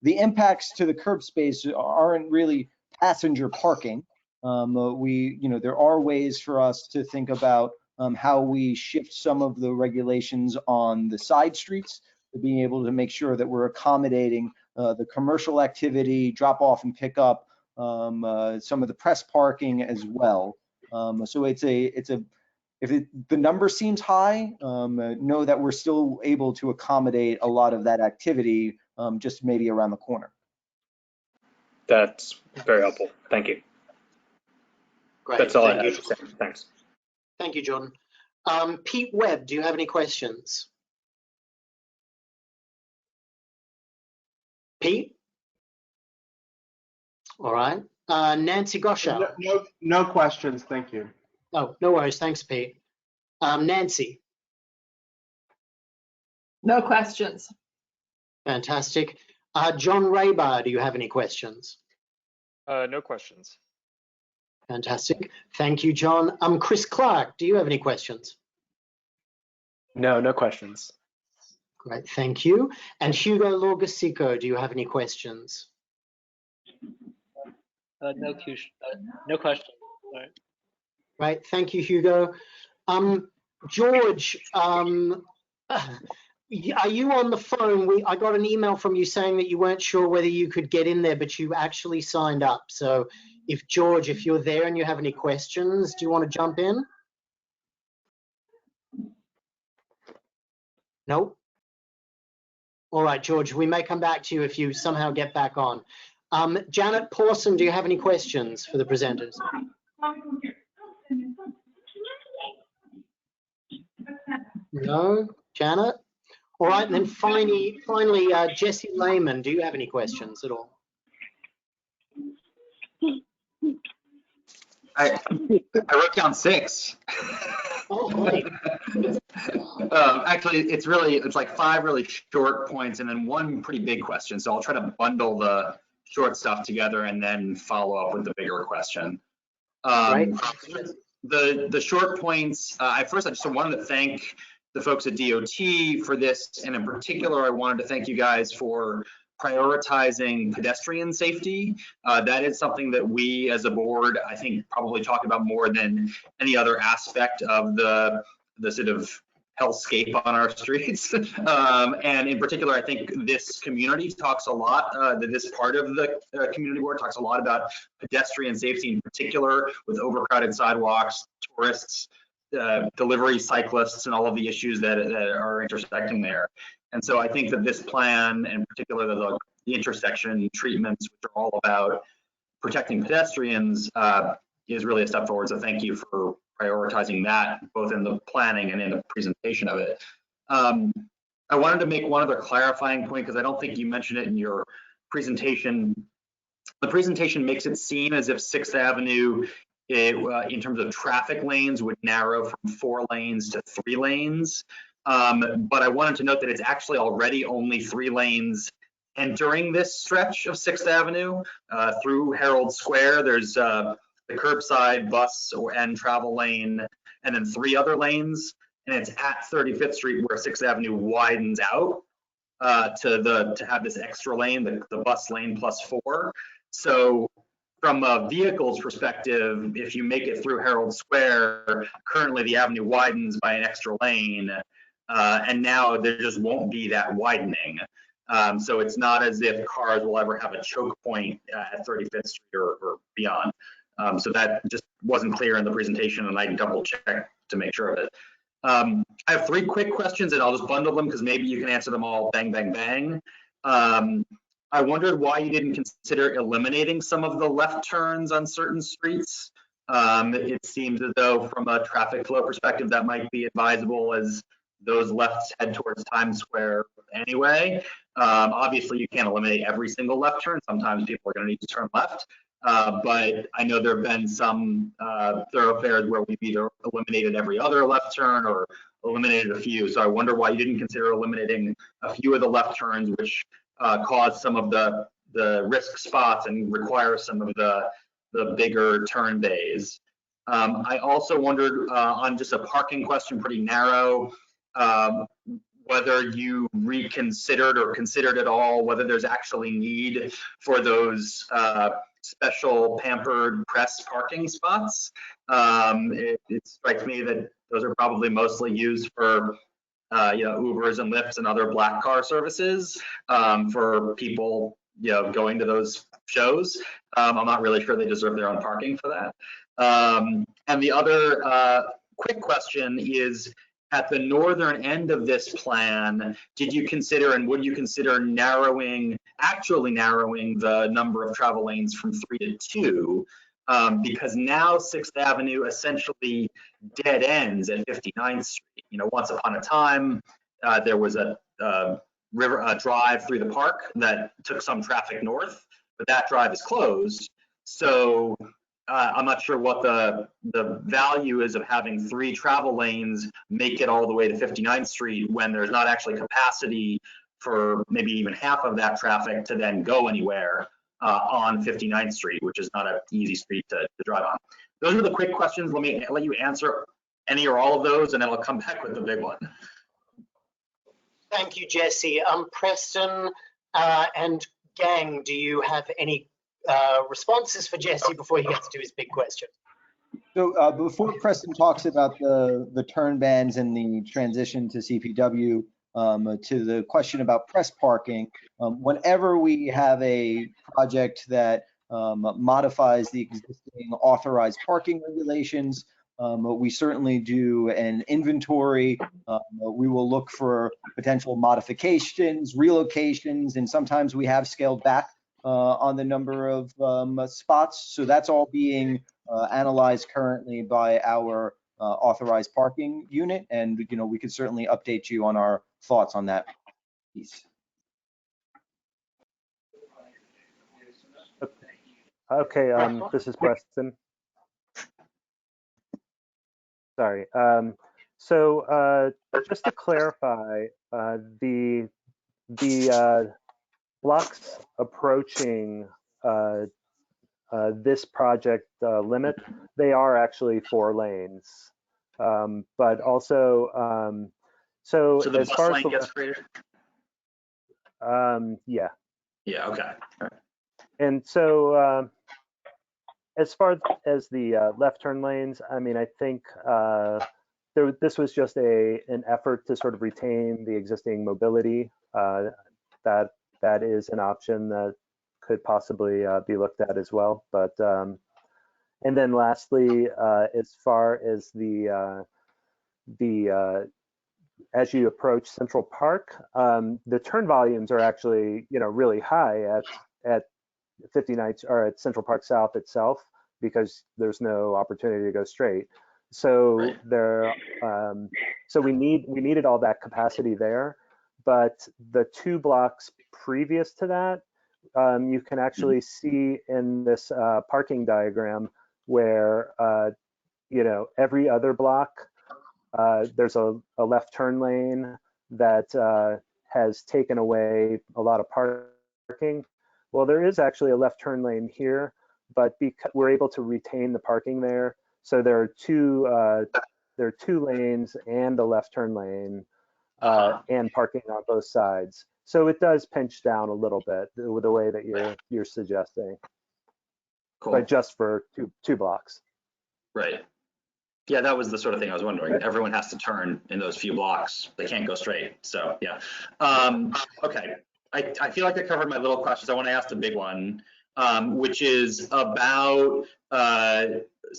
The impacts to the curb space aren't really passenger parking. There are ways for us to think about how we shift some of the regulations on the side streets to being able to make sure that we're accommodating the commercial activity, drop off and pick up, some of the press parking as well. So if the number seems high, know that we're still able to accommodate a lot of that activity, just maybe around the corner. That's very helpful. Thank you. Great. That's all I Thank have you. to say. Thanks. Thank you, Jordan. Pete Webb, do you have any questions? Pete? All right. Nancy Goshow. No questions, thank you. Oh, no worries. Thanks, Pete. Nancy. No questions. Fantastic. John Raybar, do you have any questions? No questions. Fantastic. Thank you, John. Chris Clark, do you have any questions? No questions. Great, thank you. And Hugo Lorgasico, do you have any questions? No question. All right. Right, thank you, Hugo. George, are you on the phone? I got an email from you saying that you weren't sure whether you could get in there, but you actually signed up. So if George, if you're there and you have any questions, do you want to jump in? Nope. All right, George, we may come back to you if you somehow get back on. Janet Pawson, do you have any questions for the presenters? No, Janet? All right, and then finally, Jesse Lehman, do you have any questions at all? I wrote down 6. Oh, great. Actually, it's like 5 really short points and then 1 pretty big question. So I'll try to bundle the short stuff together and then follow up with the bigger question. Right. The short points, first I just wanted to thank the folks at DOT for this, and in particular, I wanted to thank you guys for prioritizing pedestrian safety. That is something that we as a board, I think, probably talk about more than any other aspect of the sort of hellscape on our streets. And in particular, I think this community talks a lot, this part of the community board talks a lot about pedestrian safety in particular, with overcrowded sidewalks, tourists, delivery cyclists, and all of the issues that are intersecting there. And so I think that this plan, in particular the intersection treatments, which are all about protecting pedestrians, is really a step forward. So thank you for prioritizing that, both in the planning and in the presentation of it. I wanted to make one other clarifying point, because I don't think you mentioned it in your presentation. The presentation makes it seem as if 6th Avenue, in terms of traffic lanes, would narrow from 4 lanes to 3 lanes. But I wanted to note that it's actually already only 3 lanes entering this stretch of 6th Avenue through Herald Square. There's the curbside, bus, and travel lane, and then 3 other lanes. And it's at 35th Street where 6th Avenue widens out to have this extra lane, the bus lane plus 4. So from a vehicle's perspective, if you make it through Herald Square, currently the avenue widens by an extra lane. and now there just won't be that widening. So it's not as if cars will ever have a choke point at 35th Street or beyond. So that just wasn't clear in the presentation, and I double checked to make sure of it. I have 3 quick questions, and I'll just bundle them because maybe you can answer them all bang, bang, bang. I wondered why you didn't consider eliminating some of the left turns on certain streets. It seems as though from a traffic flow perspective, that might be advisable as those lefts head towards Times Square anyway. Obviously, you can't eliminate every single left turn. Sometimes people are going to need to turn left. But I know there have been some thoroughfares where we've either eliminated every other left turn or eliminated a few. So I wonder why you didn't consider eliminating a few of the left turns, which cause some of the risk spots and require some of the bigger turn bays. I also wondered on just a parking question, pretty narrow, whether you reconsidered or considered at all whether there's actually need for those special pampered press parking spots. It strikes me that those are probably mostly used for Ubers and Lyfts and other black car services for people going to those shows. I'm not really sure they deserve their own parking for that. And the other quick question is, at the northern end of this plan, did you consider and would you consider actually narrowing the number of travel lanes from 3 to 2? Because now 6th Avenue essentially dead ends at 59th Street. Once upon a time, there was a drive through the park that took some traffic north, but that drive is closed. So I'm not sure what the value is of having 3 travel lanes make it all the way to 59th Street when there's not actually capacity for maybe even half of that traffic to then go anywhere on 59th Street, which is not an easy street to drive on. Those are the quick questions. Let you answer any or all of those, and then I'll come back with the big one. Thank you, Jesse. Preston and gang, do you have any responses for Jesse before he gets to his big question? So before Preston talks about the turn bans and the transition to CPW, to the question about press parking, whenever we have a project that modifies the existing authorized parking regulations, we certainly do an inventory. We will look for potential modifications, relocations, and sometimes we have scaled back on the number of spots. So that's all being analyzed currently by our authorized parking unit, and we could certainly update you on our thoughts on that piece. Okay, this is Preston. Sorry. So just to clarify, the blocks approaching this project limit, they are actually 4 lanes. But also, so the as bus far lane as gets created? Yeah. Yeah, okay. And so as far as the left turn lanes, I mean, I think this was just an effort to sort of retain the existing mobility. That is an option that could possibly be looked at as well. But and then lastly, as far as the as you approach Central Park, the turn volumes are actually really high at 59th or at Central Park South itself, because there's no opportunity to go straight. So there, so we needed all that capacity there, but the 2 blocks previous to that, you can actually see in this parking diagram where every other block there's a left turn lane that has taken away a lot of parking. Well, there is actually a left turn lane here, but because we're able to retain the parking there, so there are 2 lanes and a left turn lane and parking on both sides. So it does pinch down a little bit with the way that you're suggesting, Cool. but just for two blocks. Right. Yeah, that was the sort of thing I was wondering. Everyone has to turn in those few blocks. They can't go straight. So yeah. Okay. I feel like I covered my little questions. I want to ask the big one, which is about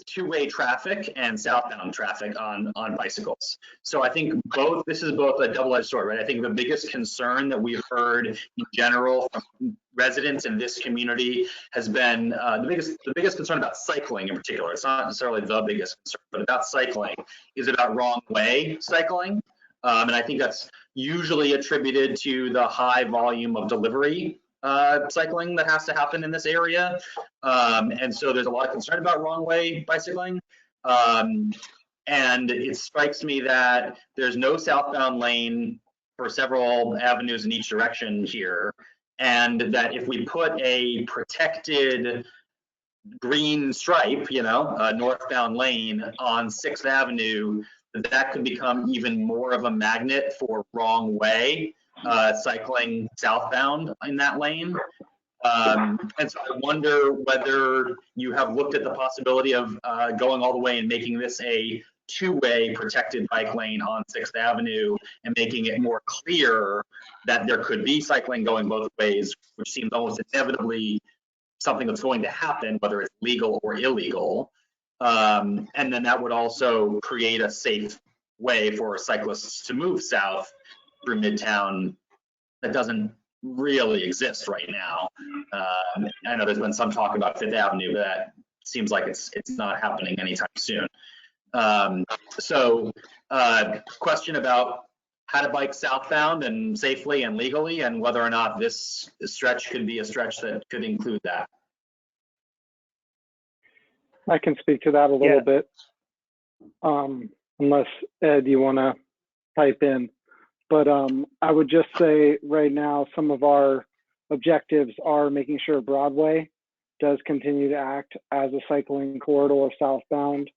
two-way traffic and southbound traffic on bicycles. So I think this is both a double-edged sword, right? I think the biggest concern that we've heard in general from residents in this community has been the biggest concern about cycling in particular. It's not necessarily the biggest concern, but about cycling is about wrong way cycling. And I think that's usually attributed to the high volume of delivery cycling that has to happen in this area. And so there's a lot of concern about wrong way bicycling. And it strikes me that there's no southbound lane for several avenues in each direction here. And that if we put a protected green stripe, northbound lane on 6th Avenue, that could become even more of a magnet for wrong way cycling southbound in that lane. And so I wonder whether you have looked at the possibility of going all the way and making this a two-way protected bike lane on 6th Avenue and making it more clear that there could be cycling going both ways, which seems almost inevitably something that's going to happen, whether it's legal or illegal. And then that would also create a safe way for cyclists to move south through Midtown that doesn't really exist right now. I know there's been some talk about 5th Avenue, but that seems like it's not happening anytime soon. So question about how to bike southbound and safely and legally, and whether or not this stretch could be a stretch that could include that. I can speak to that a little bit, unless Ed, you want to pipe in. But I would just say right now, some of our objectives are making sure Broadway does continue to act as a cycling corridor southbound.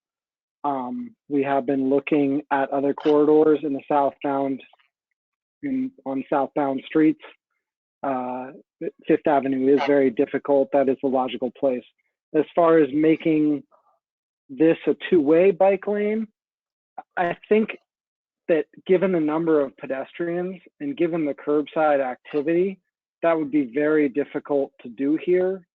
We have been looking at other corridors in the southbound, on southbound streets. 5th Avenue is very difficult. That is the logical place. As far as making this a two-way bike lane, I think that given the number of pedestrians and given the curbside activity, that would be very difficult to do here.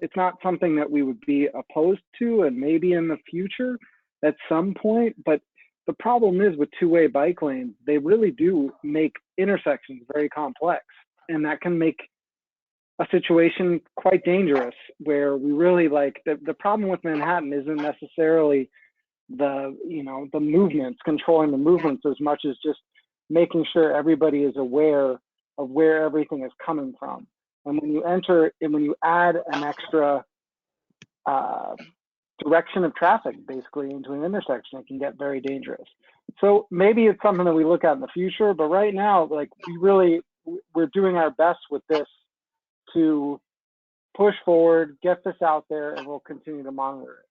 It's not something that we would be opposed to, and maybe in the future at some point, but the problem is with two-way bike lanes, they really do make intersections very complex, and that can make a situation quite dangerous, where we really the problem with Manhattan isn't necessarily the movements, controlling the movements, as much as just making sure everybody is aware of where everything is coming from. And when you enter and when you add an extra direction of traffic basically into an intersection, it can get very dangerous. So maybe it's something that we look at in the future, but right now, we're doing our best with this to push forward, get this out there, and we'll continue to monitor it.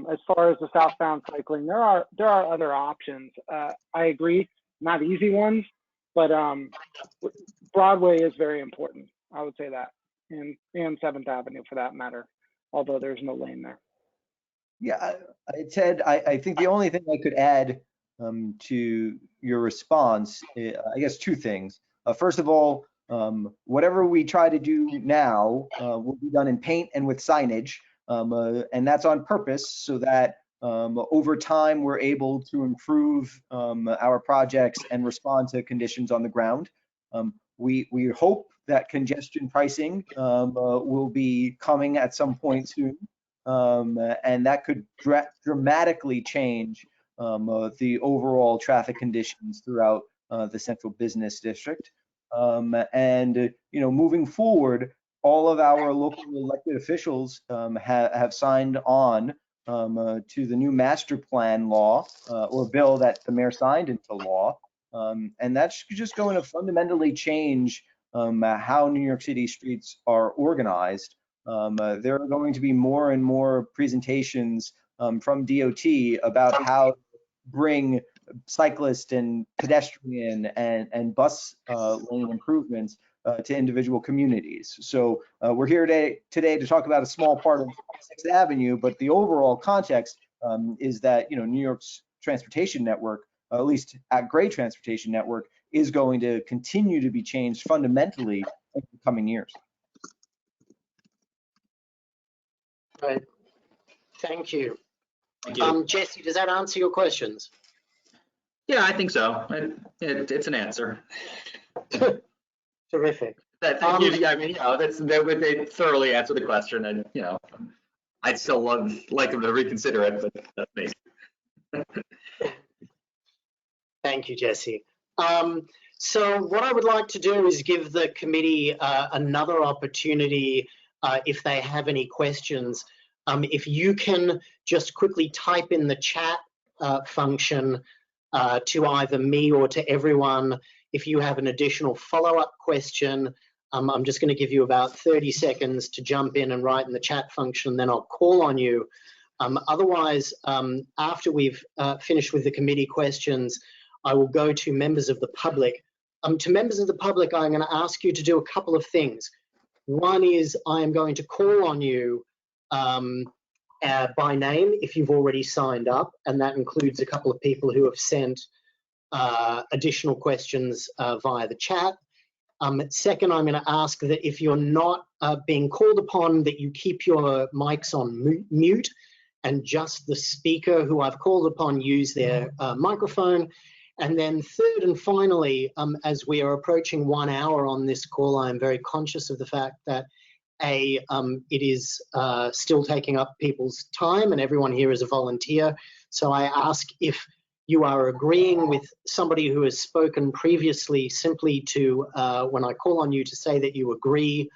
As far as the southbound cycling, there are other options. I agree, not easy ones, but Broadway is very important. I would say that, and 7th Avenue for that matter, although there's no lane there. Yeah, Ted, I think the only thing I could add to your response, I guess two things. First of all, whatever we try to do now will be done in paint and with signage, and that's on purpose so that over time we're able to improve our projects and respond to conditions on the ground. We hope that congestion pricing will be coming at some point soon, and that could dramatically change the overall traffic conditions throughout the central business district. And moving forward, all of our local elected officials have signed on to the new master plan law or bill that the mayor signed into law, and that's just going to fundamentally change how New York City streets are organized. There are going to be more and more presentations from DOT about how to bring cyclist and pedestrian and bus lane improvements to individual communities. So we're here today to talk about a small part of 6th Avenue, but the overall context is that, New York's transportation network, at least at Gray Transportation Network, is going to continue to be changed fundamentally in the coming years. Right. Thank you. Thank you. Jesse, does that answer your questions? Yeah, I think so. It's an answer. Terrific. I mean, they thoroughly answered the question, and I'd still like them to reconsider it, but that's me. Thank you, Jesse. So what I would like to do is give the committee another opportunity if they have any questions. If you can just quickly type in the chat function to either me or to everyone, if you have an additional follow-up question, I'm just going to give you about 30 seconds to jump in and write in the chat function, then I'll call on you. Otherwise, after we've finished with the committee questions, I will go to members of the public. To members of the public, I'm going to ask you to do a couple of things. One is I am going to call on you by name if you've already signed up, and that includes a couple of people who have sent additional questions via the chat. Second, I'm going to ask that if you're not being called upon, that you keep your mics on mute, and just the speaker who I've called upon use their microphone. And then third and finally, as we are approaching 1 hour on this call, I am very conscious of the fact that it is still taking up people's time, and everyone here is a volunteer. So I ask if you are agreeing with somebody who has spoken previously, simply to, when I call on you, to say that you agree.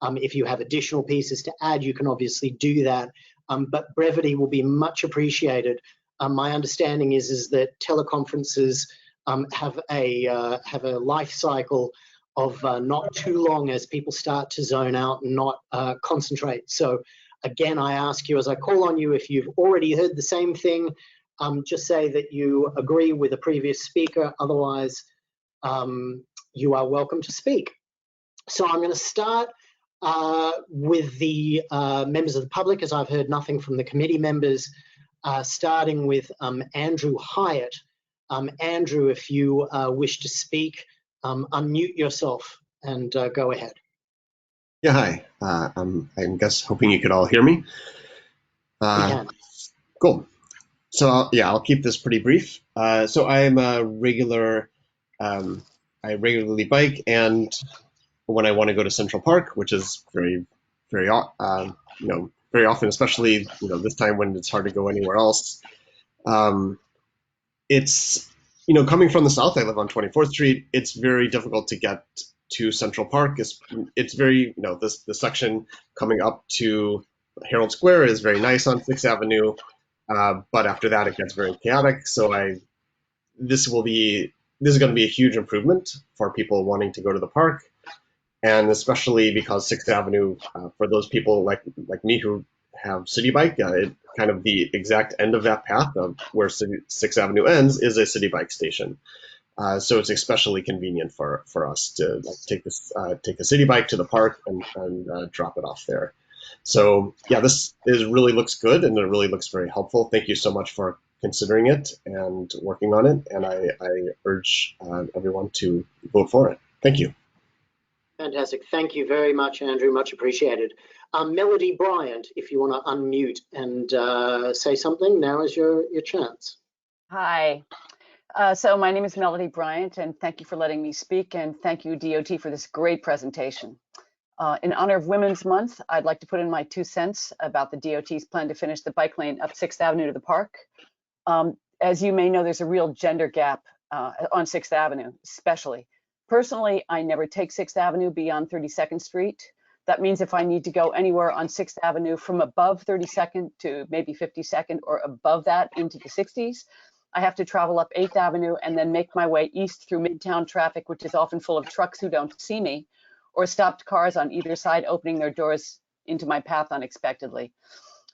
If you have additional pieces to add, you can obviously do that, but brevity will be much appreciated. My understanding is that teleconferences have a life cycle of not too long, as people start to zone out and not concentrate. So again, I ask you as I call on you, if you've already heard the same thing, just say that you agree with a previous speaker. Otherwise, you are welcome to speak. So I'm going to start with the members of the public, as I've heard nothing from the committee members, starting with Andrew Hyatt. Andrew, if you wish to speak, unmute yourself and go ahead. Yeah, hi. I'm guess hoping you could all hear me. We can. Cool. So yeah, I'll keep this pretty brief. So I'm a regular, I regularly bike, and when I want to go to Central Park, which is very often, especially this time when it's hard to go anywhere else. It's coming from the south. I live on 24th Street. It's very difficult to get to Central Park. It's very the section coming up to Herald Square is very nice on 6th Avenue. But after that, it gets very chaotic. So this is going to be a huge improvement for people wanting to go to the park, and especially because 6th Avenue, for those people like me who have City Bike, kind of the exact end of that path of where 6th Avenue ends is a City Bike station. So it's especially convenient for us to take the City Bike to the park and drop it off there. So yeah, this really looks good, and it really looks very helpful. Thank you so much for considering it and working on it, and I urge everyone to vote for it. Thank you. Fantastic. Thank you very much, Andrew. Much appreciated. Melody Bryant, if you want to unmute and say something, now is your chance. Hi. So my name is Melody Bryant, and thank you for letting me speak, and thank you, DOT, for this great presentation. In honor of Women's Month, I'd like to put in my 2 cents about the DOT's plan to finish the bike lane up 6th Avenue to the park. As you may know, there's a real gender gap on 6th Avenue, especially. Personally, I never take 6th Avenue beyond 32nd Street. That means if I need to go anywhere on 6th Avenue from above 32nd to maybe 52nd or above that into the 60s, I have to travel up 8th Avenue and then make my way east through Midtown traffic, which is often full of trucks who don't see me, or stopped cars on either side opening their doors into my path unexpectedly.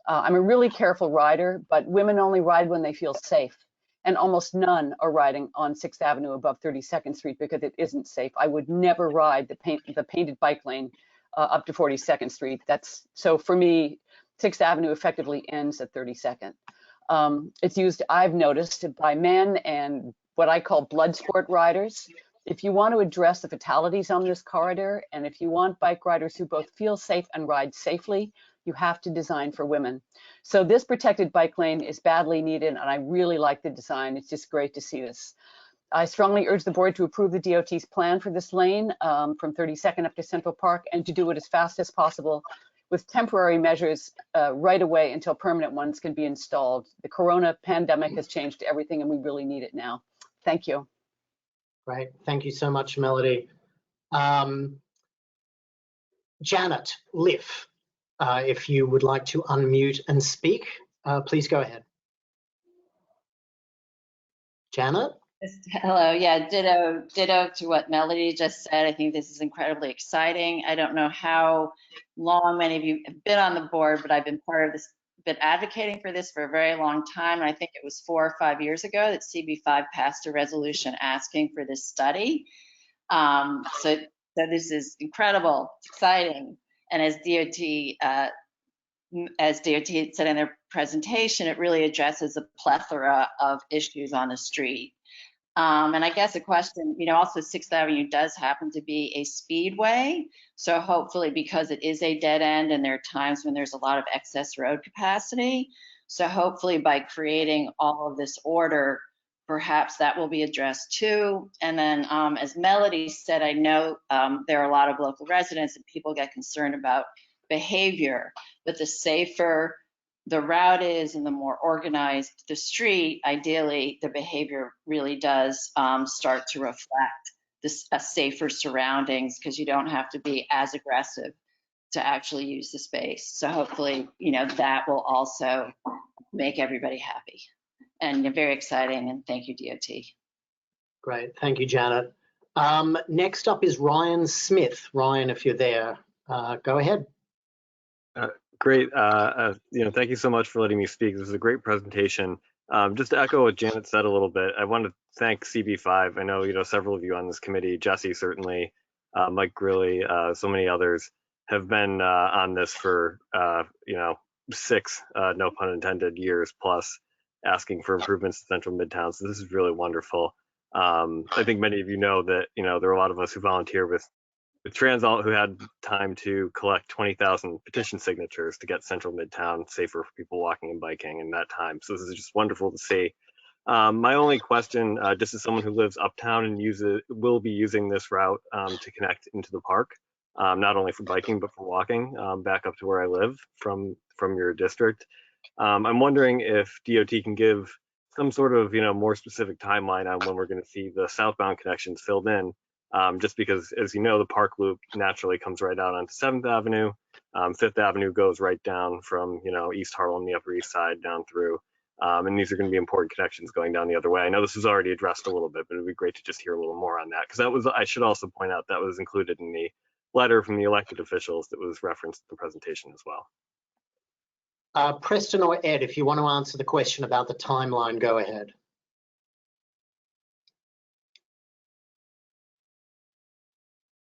I'm a really careful rider, but women only ride when they feel safe, and almost none are riding on 6th Avenue above 32nd Street because it isn't safe. I would never ride the painted bike lane up to 42nd Street. So for me, 6th Avenue effectively ends at 32nd. It's used, I've noticed, by men and what I call blood sport riders. If you want to address the fatalities on this corridor, and if you want bike riders who both feel safe and ride safely, you have to design for women. So this protected bike lane is badly needed, and I really like the design. It's just great to see this. I strongly urge the board to approve the DOT's plan for this lane from 32nd up to Central Park, and to do it as fast as possible with temporary measures right away until permanent ones can be installed. The corona pandemic has changed everything, and we really need it now. Thank you. Great. Thank you so much, Melody. Janet Liff, if you would like to unmute and speak, please go ahead. Janet? Hello. Yeah, ditto to what Melody just said. I think this is incredibly exciting. I don't know how long many of you have been on the board, but I've been part of this, been advocating for this for a very long time. And I think it was 4 or 5 years ago that CB5 passed a resolution asking for this study. So this is incredible, it's exciting. And as DOT said in their presentation, it really addresses a plethora of issues on the street. And I guess a question, also 6th Avenue does happen to be a speedway. So hopefully, because it is a dead end and there are times when there's a lot of excess road capacity. So hopefully by creating all of this order, perhaps that will be addressed too. And then as Melody said, I know there are a lot of local residents and people get concerned about behavior, but the safer the route is and the more organized the street, ideally the behavior really does start to reflect this safer surroundings, because you don't have to be as aggressive to actually use the space. So hopefully, that will also make everybody happy. And very exciting, and thank you, DOT. Great, thank you, Janet. Next up is Ryan Smith. Ryan, if you're there, go ahead. Great. Thank you so much for letting me speak. This is a great presentation. Just to echo what Janet said a little bit, I want to thank CB5. I know, several of you on this committee, Jesse certainly, Mike Grilly, so many others have been on this for, 6, no pun intended, years plus, asking for improvements to Central Midtown. So this is really wonderful. I think many of you know that, there are a lot of us who volunteer with Transalt who had time to collect 20,000 petition signatures to get Central Midtown safer for people walking and biking in that time. So this is just wonderful to see. My only question, just as someone who lives uptown and will be using this route to connect into the park, not only for biking, but for walking back up to where I live from your district. I'm wondering if DOT can give some sort of, more specific timeline on when we're going to see the southbound connections filled in. Just because, as you know, the park loop naturally comes right out onto 7th Avenue. 5th Avenue goes right down from, East Harlem, the Upper East Side, down through. And these are going to be important connections going down the other way. I know this was already addressed a little bit, but it would be great to just hear a little more on that. Because I should also point out, that was included in the letter from the elected officials that was referenced in the presentation as well. Preston or Ed, if you want to answer the question about the timeline, go ahead.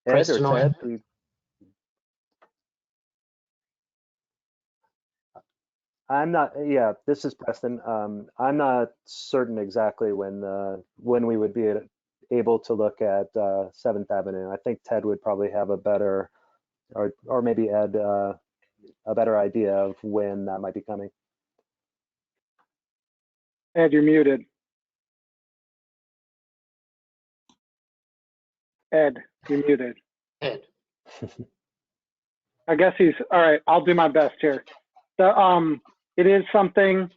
Ed or Ted, please. I'm not. Yeah, this is Preston. I'm not certain exactly when we would be able to look at 7th Avenue. I think Ted would probably have a better, or maybe Ed, a better idea of when that might be coming. Ed, you're muted. Ed, you're muted. Ed. I guess he's all right. I'll do my best here. It is something.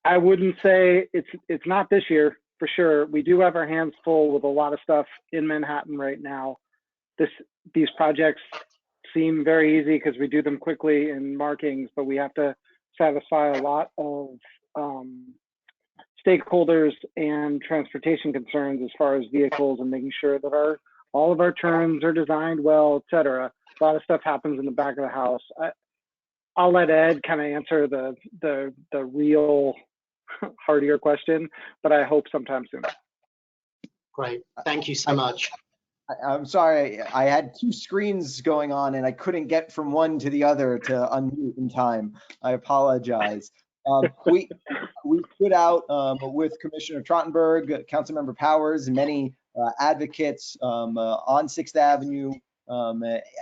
I wouldn't say it's not this year for sure. We do have our hands full with a lot of stuff in Manhattan right now. These projects seem very easy because we do them quickly in markings, but we have to satisfy a lot of stakeholders and transportation concerns as far as vehicles and making sure that all of our turns are designed well, et cetera. A lot of stuff happens in the back of the house. I'll let Ed kind of answer the real heartier question, but I hope sometime soon. Great, thank you so much. I'm sorry, I had 2 screens going on and I couldn't get from one to the other to unmute in time. I apologize. we put out with Commissioner Trottenberg, Councilmember Powers, and many advocates on 6th Avenue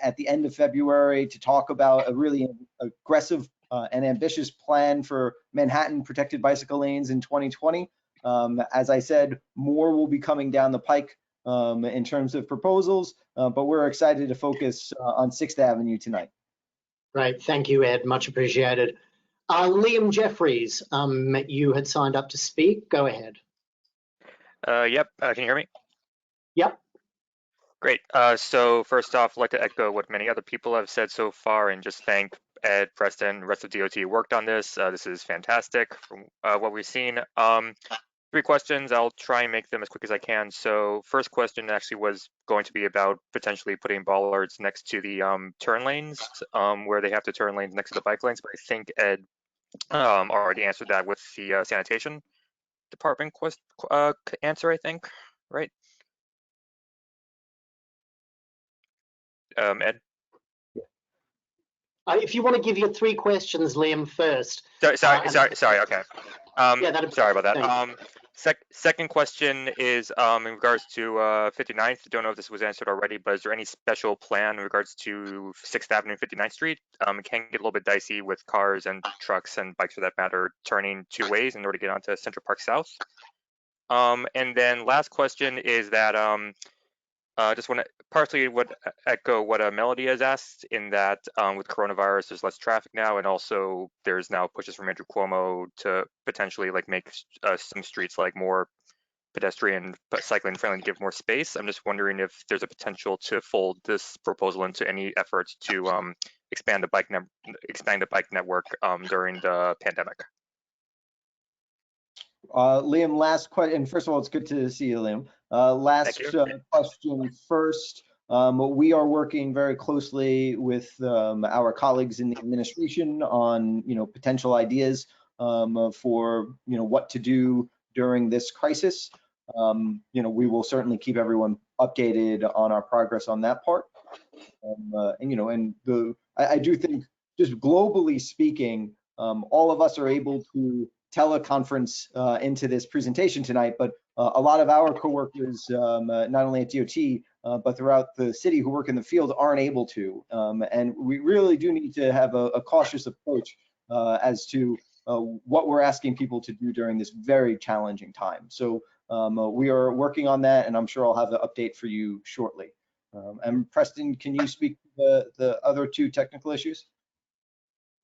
at the end of February to talk about a really aggressive and ambitious plan for Manhattan protected bicycle lanes in 2020. As I said, more will be coming down the pike in terms of proposals, but we're excited to focus on 6th Avenue tonight. Right, thank you, Ed, much appreciated. Liam Jeffries, you had signed up to speak, go ahead. Yep, can you hear me? Yep. Great. So first off, I'd like to echo what many other people have said so far and just thank Ed, Preston, the rest of DOT who worked on this. This is fantastic from what we've seen. 3 questions. I'll try and make them as quick as I can. So first question actually was going to be about potentially putting bollards next to the turn lanes where they have to turn lanes next to the bike lanes. But I think Ed already answered that with the sanitation department answer, I think, right? Ed? If you want to give your 3 questions, Liam, first. Sorry, okay. Yeah, sorry about that. Second question is in regards to 59th. I don't know if this was answered already, but is there any special plan in regards to 6th Avenue and 59th Street? It can get a little bit dicey with cars and trucks and bikes for that matter turning 2 ways in order to get onto Central Park South. And then last question is that just want to partially echo what Melody has asked in that with coronavirus, there's less traffic now, and also there's now pushes from Andrew Cuomo to potentially make some streets more pedestrian but cycling friendly to give more space. I'm just wondering if there's a potential to fold this proposal into any efforts to expand the bike network during the pandemic. Liam, last question. First of all, it's good to see you, Liam. Last question first. We are working very closely with our colleagues in the administration on, potential ideas for, what to do during this crisis. We will certainly keep everyone updated on our progress on that part. I do think, just globally speaking, all of us are able to teleconference into this presentation tonight, but a lot of our coworkers, not only at DOT, but throughout the city who work in the field aren't able to. And we really do need to have a cautious approach as to what we're asking people to do during this very challenging time. So we are working on that, and I'm sure I'll have an update for you shortly. And Preston, can you speak to the other 2 technical issues?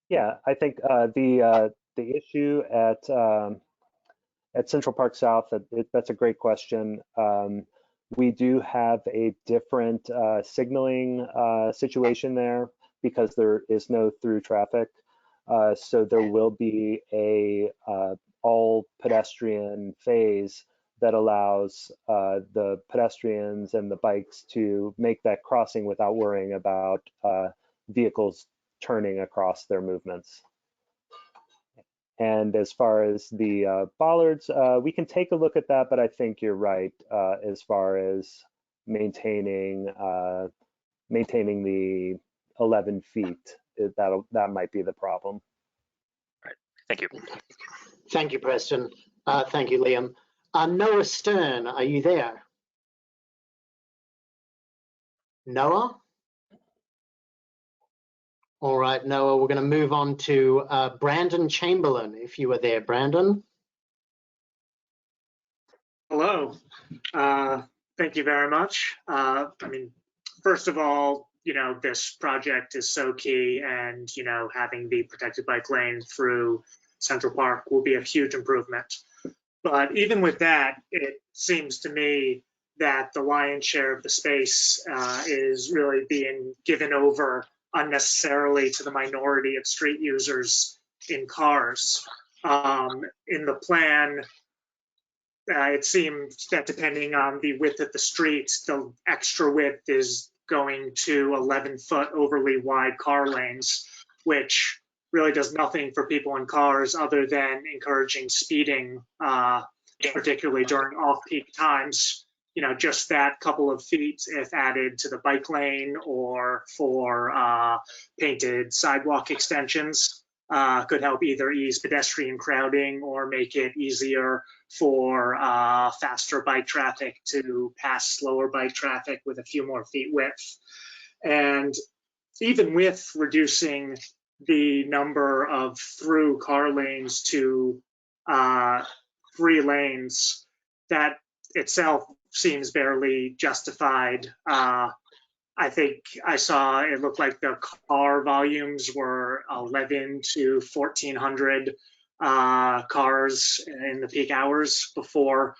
Yeah, I think the issue at Central Park South, that's a great question. We do have a different signaling situation there because there is no through traffic. So there will be a all pedestrian phase that allows the pedestrians and the bikes to make that crossing without worrying about vehicles turning across their movements. And as far as the bollards, we can take a look at that, but I think you're right as far as maintaining the 11 feet. That might be the problem. All right, thank you. Thank you, Preston. Thank you, Liam. Noah Stern, are you there? Noah? All right, Noah, we're going to move on to Brandon Chamberlain, if you were there. Brandon? Hello. Thank you very much. First of all, this project is so key, and, having the protected bike lane through Central Park will be a huge improvement. But even with that, it seems to me that the lion's share of the space is really being given over unnecessarily to the minority of street users in cars. In the plan, it seems that depending on the width of the street, the extra width is going to 11-foot overly wide car lanes, which really does nothing for people in cars other than encouraging speeding, particularly during off-peak times. Just that couple of feet, if added to the bike lane or for painted sidewalk extensions, could help either ease pedestrian crowding or make it easier for faster bike traffic to pass slower bike traffic with a few more feet width. And even with reducing the number of through car lanes to 3 lanes, that itself seems barely justified. I think I saw it looked like the car volumes were 11 to 1,400 cars in the peak hours before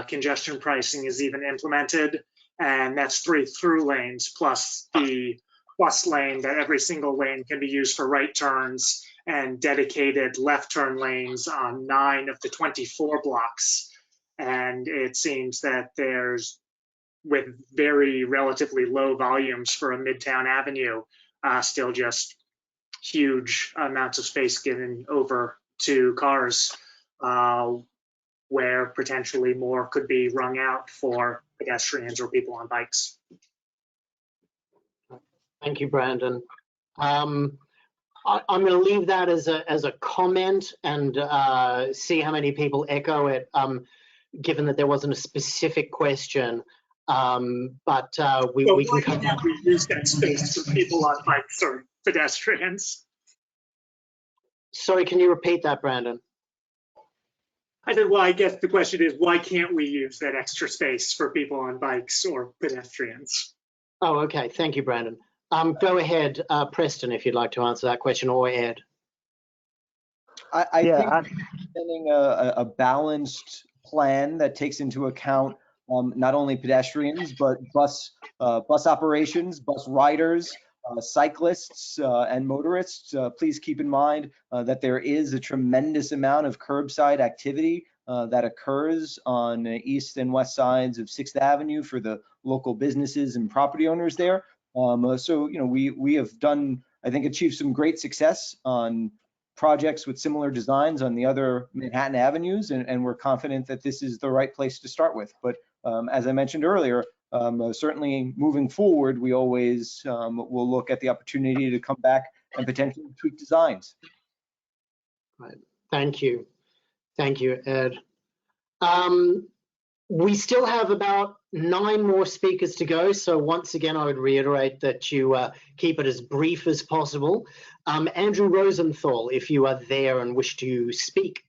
congestion pricing is even implemented. And that's 3 through lanes plus the bus lane, that every single lane can be used for right turns, and dedicated left turn lanes on 9 of the 24 blocks. And it seems that there's, with very relatively low volumes for a Midtown Avenue, still just huge amounts of space given over to cars, where potentially more could be wrung out for pedestrians or people on bikes. Thank you, Brandon. I'm going to leave that as a comment and see how many people echo it, given that there wasn't a specific question. But we can come back. We use that space for people on bikes or pedestrians. Sorry, can you repeat that, Brandon? I said, well, I guess the question is, why can't we use that extra space for people on bikes or pedestrians? Oh, okay. Thank you, Brandon. Go ahead, Preston, if you'd like to answer that question, or Ed. I think sending a balanced plan that takes into account not only pedestrians, but bus operations, bus riders, cyclists, and motorists. Please keep in mind that there is a tremendous amount of curbside activity that occurs on east and west sides of 6th Avenue for the local businesses and property owners there. So, you know, we have done, I think, achieved some great success on projects with similar designs on the other Manhattan avenues, and we're confident that this is the right place to start with. But as I mentioned earlier, certainly moving forward, we always will look at the opportunity to come back and potentially tweak designs. Right. Thank you. Thank you, Ed. We still have about 9 more speakers to go. So once again, I would reiterate that you keep it as brief as possible. Andrew Rosenthal, if you are there and wish to speak.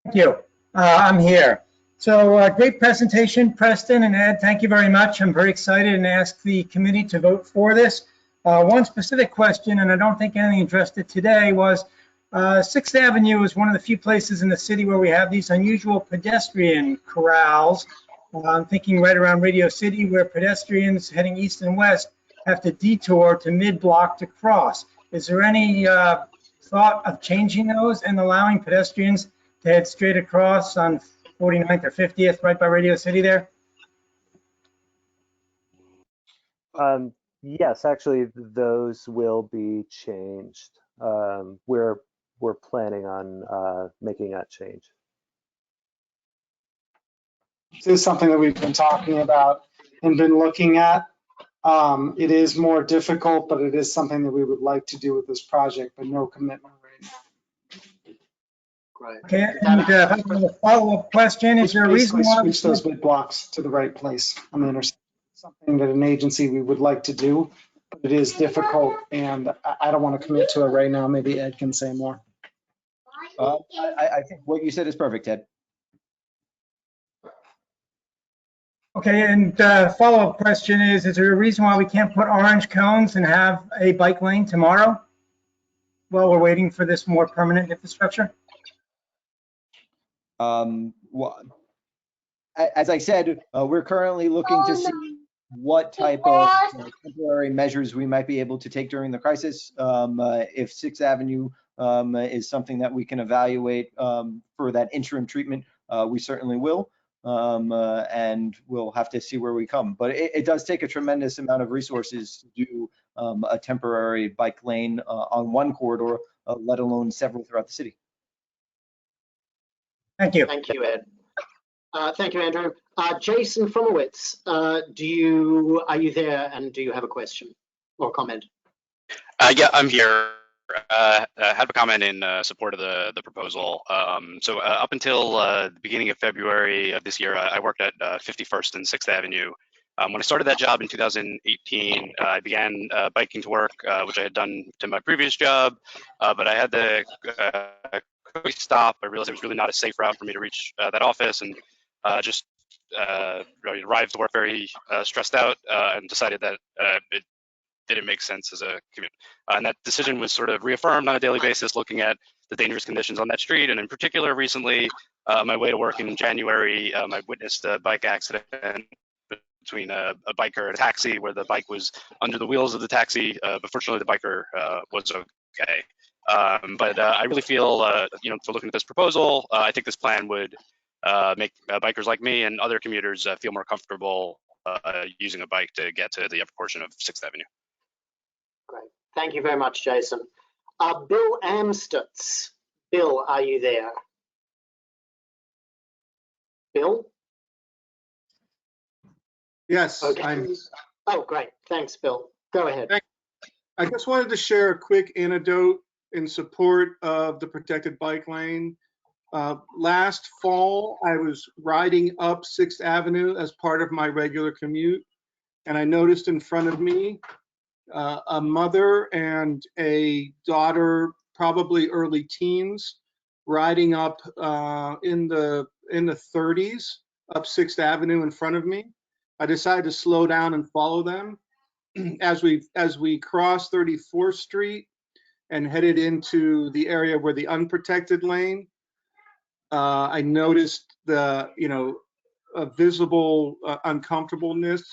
Thank you. I'm here. So great presentation, Preston and Ed. Thank you very much. I'm very excited and ask the committee to vote for this. One specific question, and I don't think anything addressed it today, was 6th Avenue is one of the few places in the city where we have these unusual pedestrian corrals. I'm thinking right around Radio City, where pedestrians heading east and west have to detour to mid-block to cross. Is there any thought of changing those and allowing pedestrians to head straight across on 49th or 50th right by Radio City there? Yes, actually, those will be changed. We're planning on making that change. This is something that we've been talking about and been looking at. It is more difficult, but it is something that we would like to do with this project, but no commitment right now. Great. Okay, and if I have a follow-up question, is there a reason why switch those mid blocks to the right place on the intersection? Something that an agency we would like to do, but it is difficult, and I don't want to commit to it right now. Maybe Ed can say more. I think what you said is perfect, Ed. Okay, and follow-up question is there a reason why we can't put orange cones and have a bike lane tomorrow while we're waiting for this more permanent infrastructure? Well, as I said, we're currently looking to see what type of temporary measures we might be able to take during the crisis. If 6th Avenue is something that we can evaluate for that interim treatment, we certainly will. And we'll have to see where we come. But it does take a tremendous amount of resources to do a temporary bike lane on one corridor, let alone several throughout the city. Thank you. Thank you, Ed. Thank you, Andrew. Jason Fromowitz, are you there and do you have a question or comment? Yeah, I'm here. Have a comment in support of the proposal. So up until the beginning of February of this year, I worked at 51st and 6th Avenue. When I started that job in 2018, I began biking to work, which I had done to my previous job, but I had to quickly stop. I realized it was really not a safe route for me to reach that office, and just arrived to work very stressed out, and decided that it didn't make sense as a commute. And that decision was sort of reaffirmed on a daily basis, looking at the dangerous conditions on that street. And in particular, recently, on my way to work in January, I witnessed a bike accident between a biker and a taxi, where the bike was under the wheels of the taxi, but fortunately the biker was okay. But I really feel, for looking at this proposal, I think this plan would make bikers like me and other commuters feel more comfortable using a bike to get to the upper portion of 6th Avenue. Great. Thank you very much, Jason. Bill Amstutz. Bill, are you there? Bill? Yes, okay. Oh, great. Thanks, Bill. Go ahead. I just wanted to share a quick anecdote in support of the protected bike lane. Last fall, I was riding up 6th Avenue as part of my regular commute, and I noticed in front of me a mother and a daughter, probably early teens, riding up in the 30s up 6th Avenue in front of me. I decided to slow down and follow them. As we crossed 34th Street and headed into the area where the unprotected lane, I noticed a visible uncomfortableness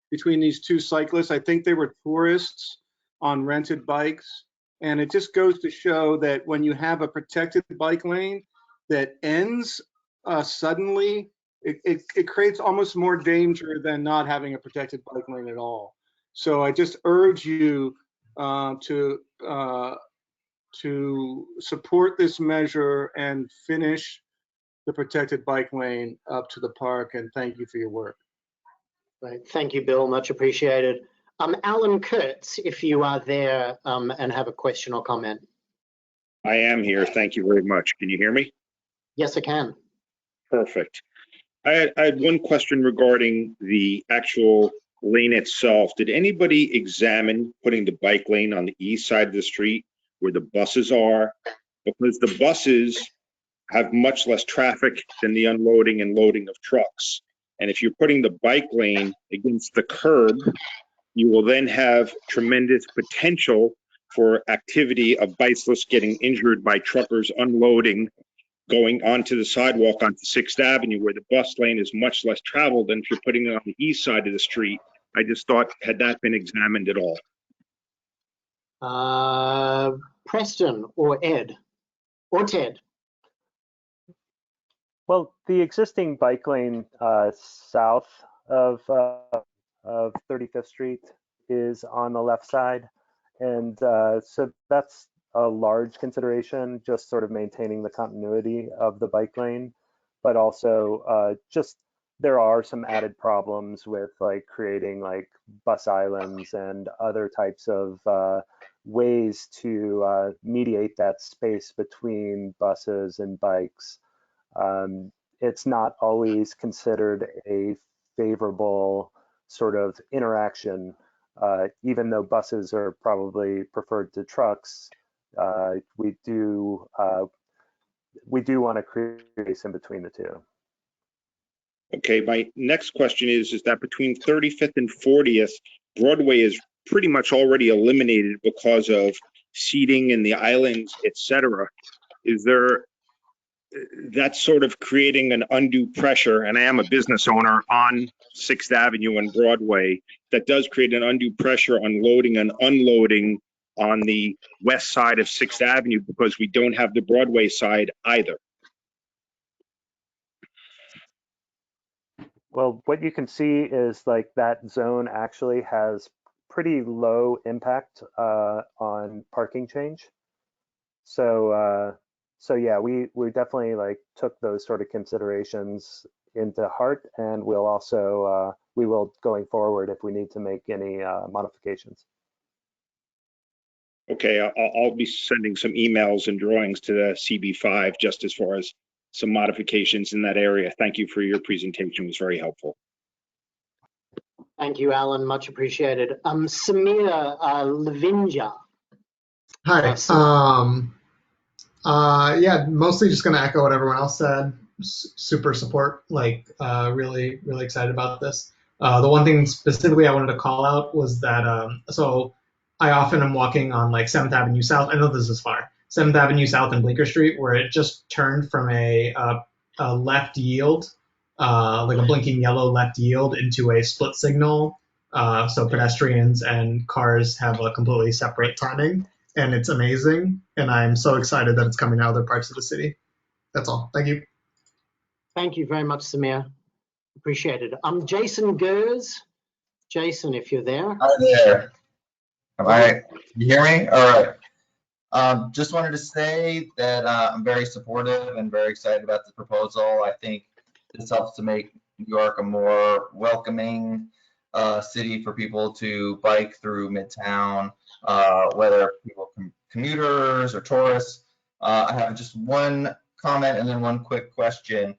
between these two cyclists. I think they were tourists on rented bikes. And it just goes to show that when you have a protected bike lane that ends suddenly, it creates almost more danger than not having a protected bike lane at all. So I just urge you to support this measure and finish the protected bike lane up to the park. And thank you for your work. Right. Thank you, Bill. Much appreciated. Alan Kurtz, if you are there and have a question or comment. I am here. Thank you very much. Can you hear me? Yes, I can. Perfect. I had one question regarding the actual lane itself. Did anybody examine putting the bike lane on the east side of the street where the buses are? Because the buses have much less traffic than the unloading and loading of trucks. And if you're putting the bike lane against the curb, you will then have tremendous potential for activity of bicyclists getting injured by truckers unloading, going onto the sidewalk onto 6th Avenue, where the bus lane is much less traveled than if you're putting it on the east side of the street. I just thought, had that been examined at all? Preston or Ed or Ted? Well, the existing bike lane south of 35th Street is on the left side. And so that's a large consideration, just sort of maintaining the continuity of the bike lane, but also just there are some added problems with like creating like bus islands and other types of ways to mediate that space between buses and bikes. It's not always considered a favorable sort of interaction, even though buses are probably preferred to trucks. We do want to create space in between the two. Okay, my next question is that between 35th and 40th, Broadway is pretty much already eliminated because of seating in the islands, etc. Is there, that's sort of creating an undue pressure, and I am a business owner on 6th Avenue and Broadway, that does create an undue pressure on loading and unloading on the west side of 6th Avenue because we don't have the Broadway side either. Well, what you can see is like that zone actually has pretty low impact on parking change. So yeah, we definitely like took those sort of considerations into heart, and we'll also we will going forward if we need to make any modifications. Okay, I'll be sending some emails and drawings to the CB5 just as far as some modifications in that area. Thank you for your presentation. It was very helpful. Thank you, Alan. Much appreciated. Samir Lavinja. Hi. Yeah, mostly just going to echo what everyone else said. Super support, like really, really excited about this. The one thing specifically I wanted to call out was that, so I often am walking on like 7th Avenue South. I know this is far. 7th Avenue South and Bleecker Street, where it just turned from a left yield, like a blinking yellow left yield, into a split signal. So pedestrians and cars have a completely separate timing, and it's amazing. And I'm so excited that it's coming to other parts of the city. That's all. Thank you. Thank you very much, Samir. Appreciate it. Jason Gers. Jason, if you're there. Hi there. Can you hear me? All right. Just wanted to say that I'm very supportive and very excited about this proposal. I think this helps to make New York a more welcoming city for people to bike through Midtown, whether people commuters or tourists. I have just one comment and then one quick question.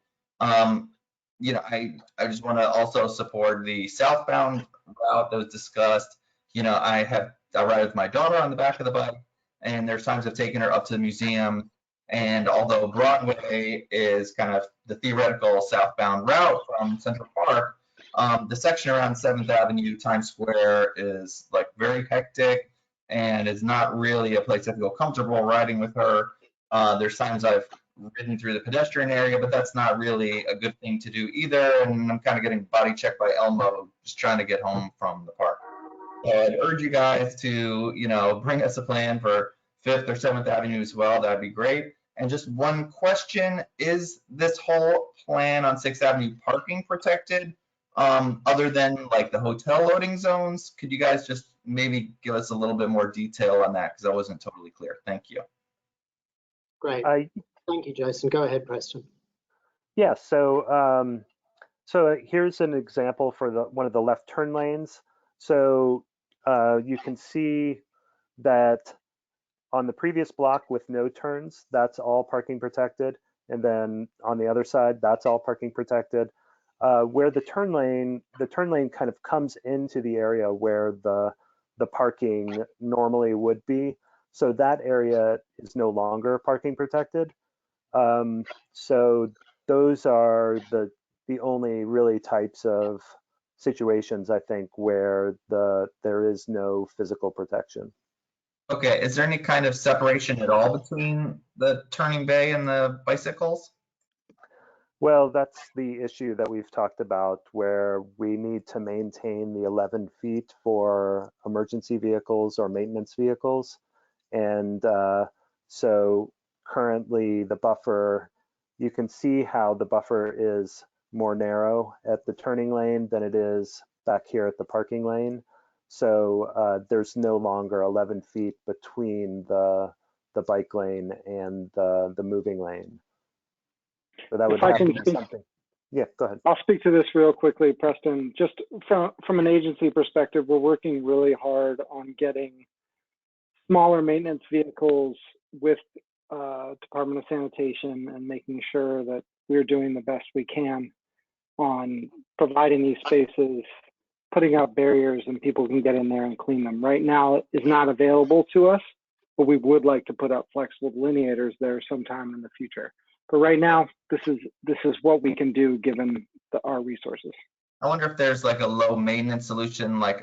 You know, I just want to also support the southbound route that was discussed. You know, I ride with my daughter on the back of the bike, and there's times I've taken her up to the museum. And although Broadway is kind of the theoretical southbound route from Central Park, the section around 7th Avenue, Times Square is like very hectic and is not really a place I feel comfortable riding with her. There's times I've ridden through the pedestrian area, but that's not really a good thing to do either. And I'm kind of getting body checked by Elmo just trying to get home from the park. So I'd urge you guys to, you know, bring us a plan for 5th or 7th Avenue as well. That'd be great. And just one question, is this whole plan on 6th Avenue parking protected? Other than like the hotel loading zones? Could you guys just maybe give us a little bit more detail on that? Because that wasn't totally clear. Thank you. Great. Thank you, Jason. Go ahead, Preston. Yeah, so here's an example for one of the left turn lanes. So you can see that on the previous block with no turns, that's all parking protected. And then on the other side, that's all parking protected. Where the turn lane kind of comes into the area where the parking normally would be. So that area is no longer parking protected. So those are the only really types of situations, I think, where there is no physical protection. Okay, is there any kind of separation at all between the turning bay and the bicycles? Well, that's the issue that we've talked about, where we need to maintain the 11 feet for emergency vehicles or maintenance vehicles. And so currently the buffer, you can see how the buffer is more narrow at the turning lane than it is back here at the parking lane. So there's no longer 11 feet between the bike lane and the moving lane. So that would have to be something. Yeah, go ahead. I'll speak to this real quickly, Preston. Just from an agency perspective, we're working really hard on getting smaller maintenance vehicles with Department of Sanitation and making sure that we're doing the best we can on providing these spaces, putting out barriers, and people can get in there and clean them. Right now, it is not available to us, but we would like to put up flexible delineators there sometime in the future. But right now, this is what we can do given our resources. I wonder if there's like a low maintenance solution, like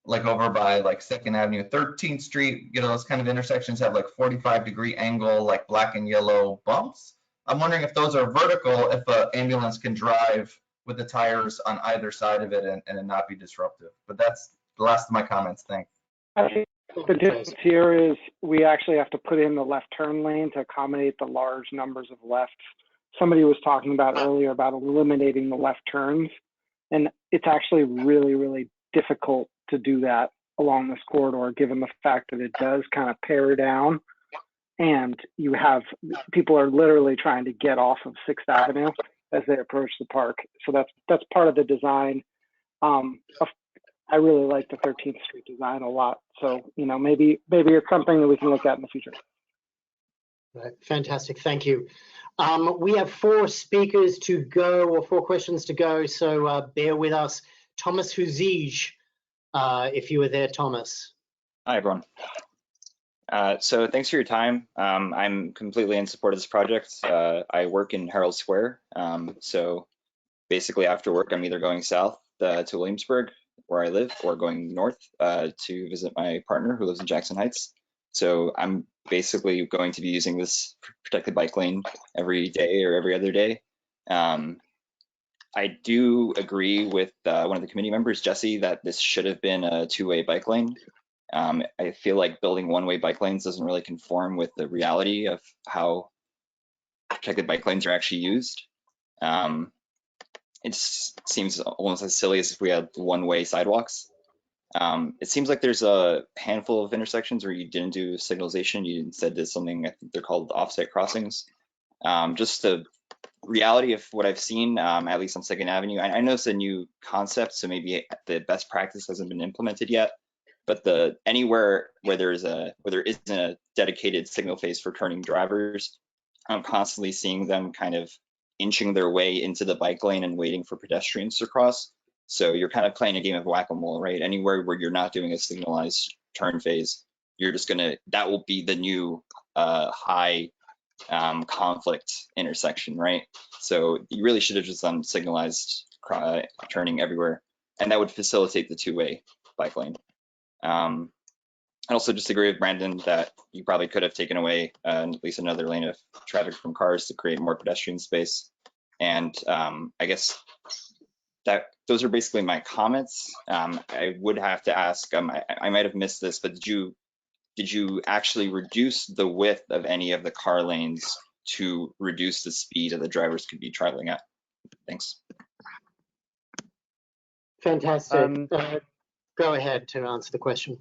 over by like 2nd Avenue, 13th Street. You know, those kind of intersections have like 45-degree angle, like black and yellow bumps. I'm wondering if those are vertical, if an ambulance can drive with the tires on either side of it and it not be disruptive. But that's the last of my comments. Thanks. I think the difference here is we actually have to put in the left turn lane to accommodate the large numbers of lefts. Somebody was talking about earlier about eliminating the left turns, and it's actually really, really difficult to do that along this corridor, given the fact that it does kind of pare down, and you have people are literally trying to get off of 6th Avenue as they approach the park. So that's part of the design. I really like the 13th Street design a lot. So, you know, maybe it's something that we can look at in the future. Right. Fantastic. Thank you. We have 4 speakers to go, or 4 questions to go. So bear with us. Thomas Huzij, if you were there, Thomas. Hi, everyone. So thanks for your time. I'm completely in support of this project. I work in Herald Square. So basically after work, I'm either going south to Williamsburg, where I live, or going north to visit my partner who lives in Jackson Heights. So I'm basically going to be using this protected bike lane every day or every other day. I do agree with one of the committee members, Jesse, that this should have been a 2-way bike lane. I feel like building 1-way bike lanes doesn't really conform with the reality of how protected bike lanes are actually used. It seems almost as silly as if we had 1-way sidewalks. It seems like there's a handful of intersections where you didn't do signalization. You instead did something, I think they're called offset crossings. Just the reality of what I've seen, at least on 2nd Avenue. I know it's a new concept, so maybe the best practice hasn't been implemented yet. But anywhere where there isn't a dedicated signal phase for turning drivers, I'm constantly seeing them kind of inching their way into the bike lane and waiting for pedestrians to cross. So you're kind of playing a game of whack-a-mole, right? Anywhere where you're not doing a signalized turn phase, you're just that will be the new high conflict intersection, right? So you really should have just done signalized turning everywhere, and that would facilitate the 2-way bike lane. I also disagree with Brandon that you probably could have taken away at least another lane of traffic from cars to create more pedestrian space. And I guess that those are basically my comments. I would have to ask, I might have missed this, but did you actually reduce the width of any of the car lanes to reduce the speed that the drivers could be traveling at? Thanks. Fantastic. Go ahead to answer the question.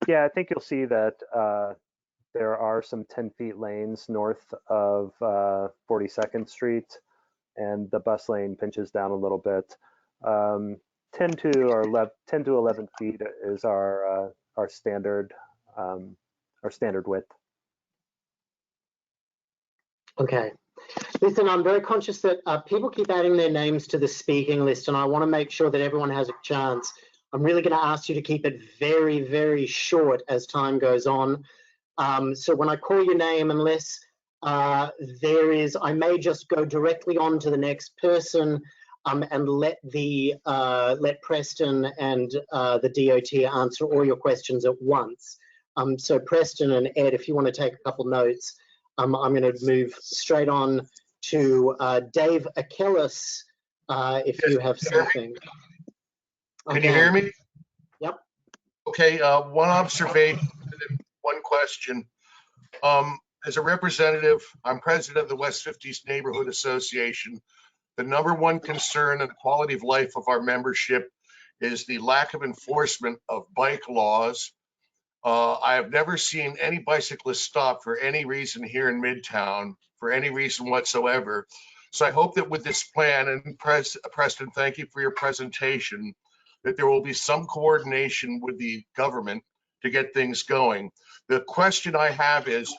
Yeah, I think you'll see that there are some 10 feet lanes north of 42nd Street, and the bus lane pinches down a little bit. 10 to 11 feet is our standard width. Okay. Listen, I'm very conscious that people keep adding their names to the speaking list, and I want to make sure that everyone has a chance. I'm really going to ask you to keep it very, very short as time goes on. So when I call your name, unless I may just go directly on to the next person and let Preston and the DOT answer all your questions at once. So Preston and Ed, if you want to take a couple notes, I'm going to move straight on to Dave Achilles, if you have something. Can you hear me? Yep. Okay, one observation and one question. As a representative, I'm president of the West 50s Neighborhood Association. The #1 concern and quality of life of our membership is the lack of enforcement of bike laws. I have never seen any bicyclists stop for any reason here in Midtown, for any reason whatsoever. So I hope that with this plan, and Preston, thank you for your presentation, that there will be some coordination with the government to get things going. The question I have is,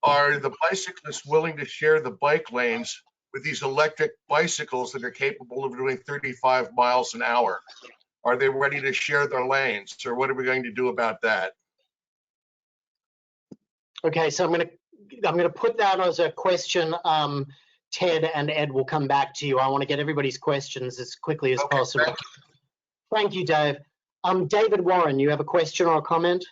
are the bicyclists willing to share the bike lanes with these electric bicycles that are capable of doing 35 miles an hour? Are they ready to share their lanes, or what are we going to do about that? Okay, so I'm going to put that as a question. Ted and Ed will come back to you. I want to get everybody's questions as quickly as possible. Thank you, Dave. David Warren, you have a question or a comment?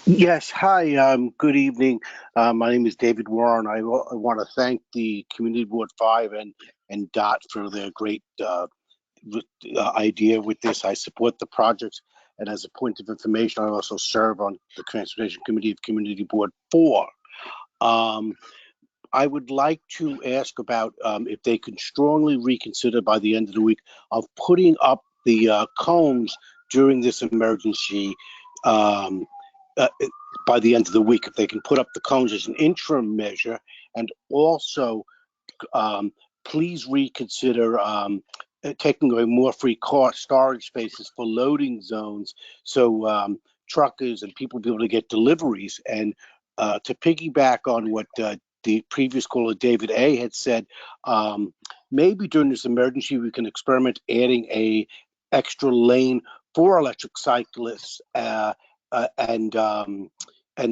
Yes, hi, good evening. My name is David Warren. I want to thank the Community Board 5 and DOT for their great idea with this. I support the project, and as a point of information, I also serve on the Transportation Committee of Community Board 4. I would like to ask about if they can strongly reconsider by the end of the week of putting up the cones during this emergency by the end of the week. If they can put up the cones as an interim measure, and also please reconsider taking away more free car storage spaces for loading zones, so truckers and people be able to get deliveries. And to piggyback on what the previous caller, David A., had said, maybe during this emergency we can experiment adding a extra lane for electric cyclists and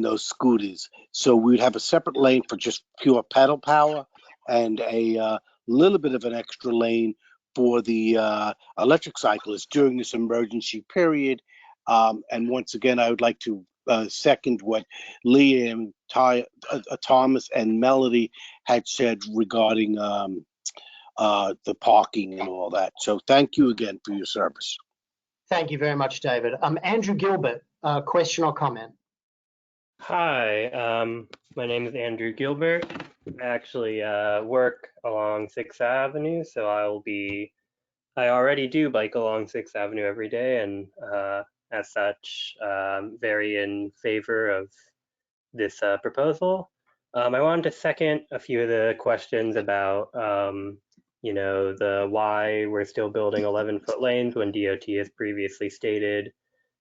those scooters. So we'd have a separate lane for just pure pedal power and a little bit of an extra lane for the electric cyclists during this emergency period. And once again, I would like to second what Liam, Thomas, and Melody had said regarding the parking and all that. So thank you again for your service. Thank you very much, David. Andrew Gilbert, question or comment? Hi, my name is Andrew Gilbert. I actually work along 6th Avenue, so I already do bike along 6th Avenue every day, and as such, very in favor of this proposal. I wanted to second a few of the questions about, you know, the why we're still building 11-foot lanes when DOT has previously stated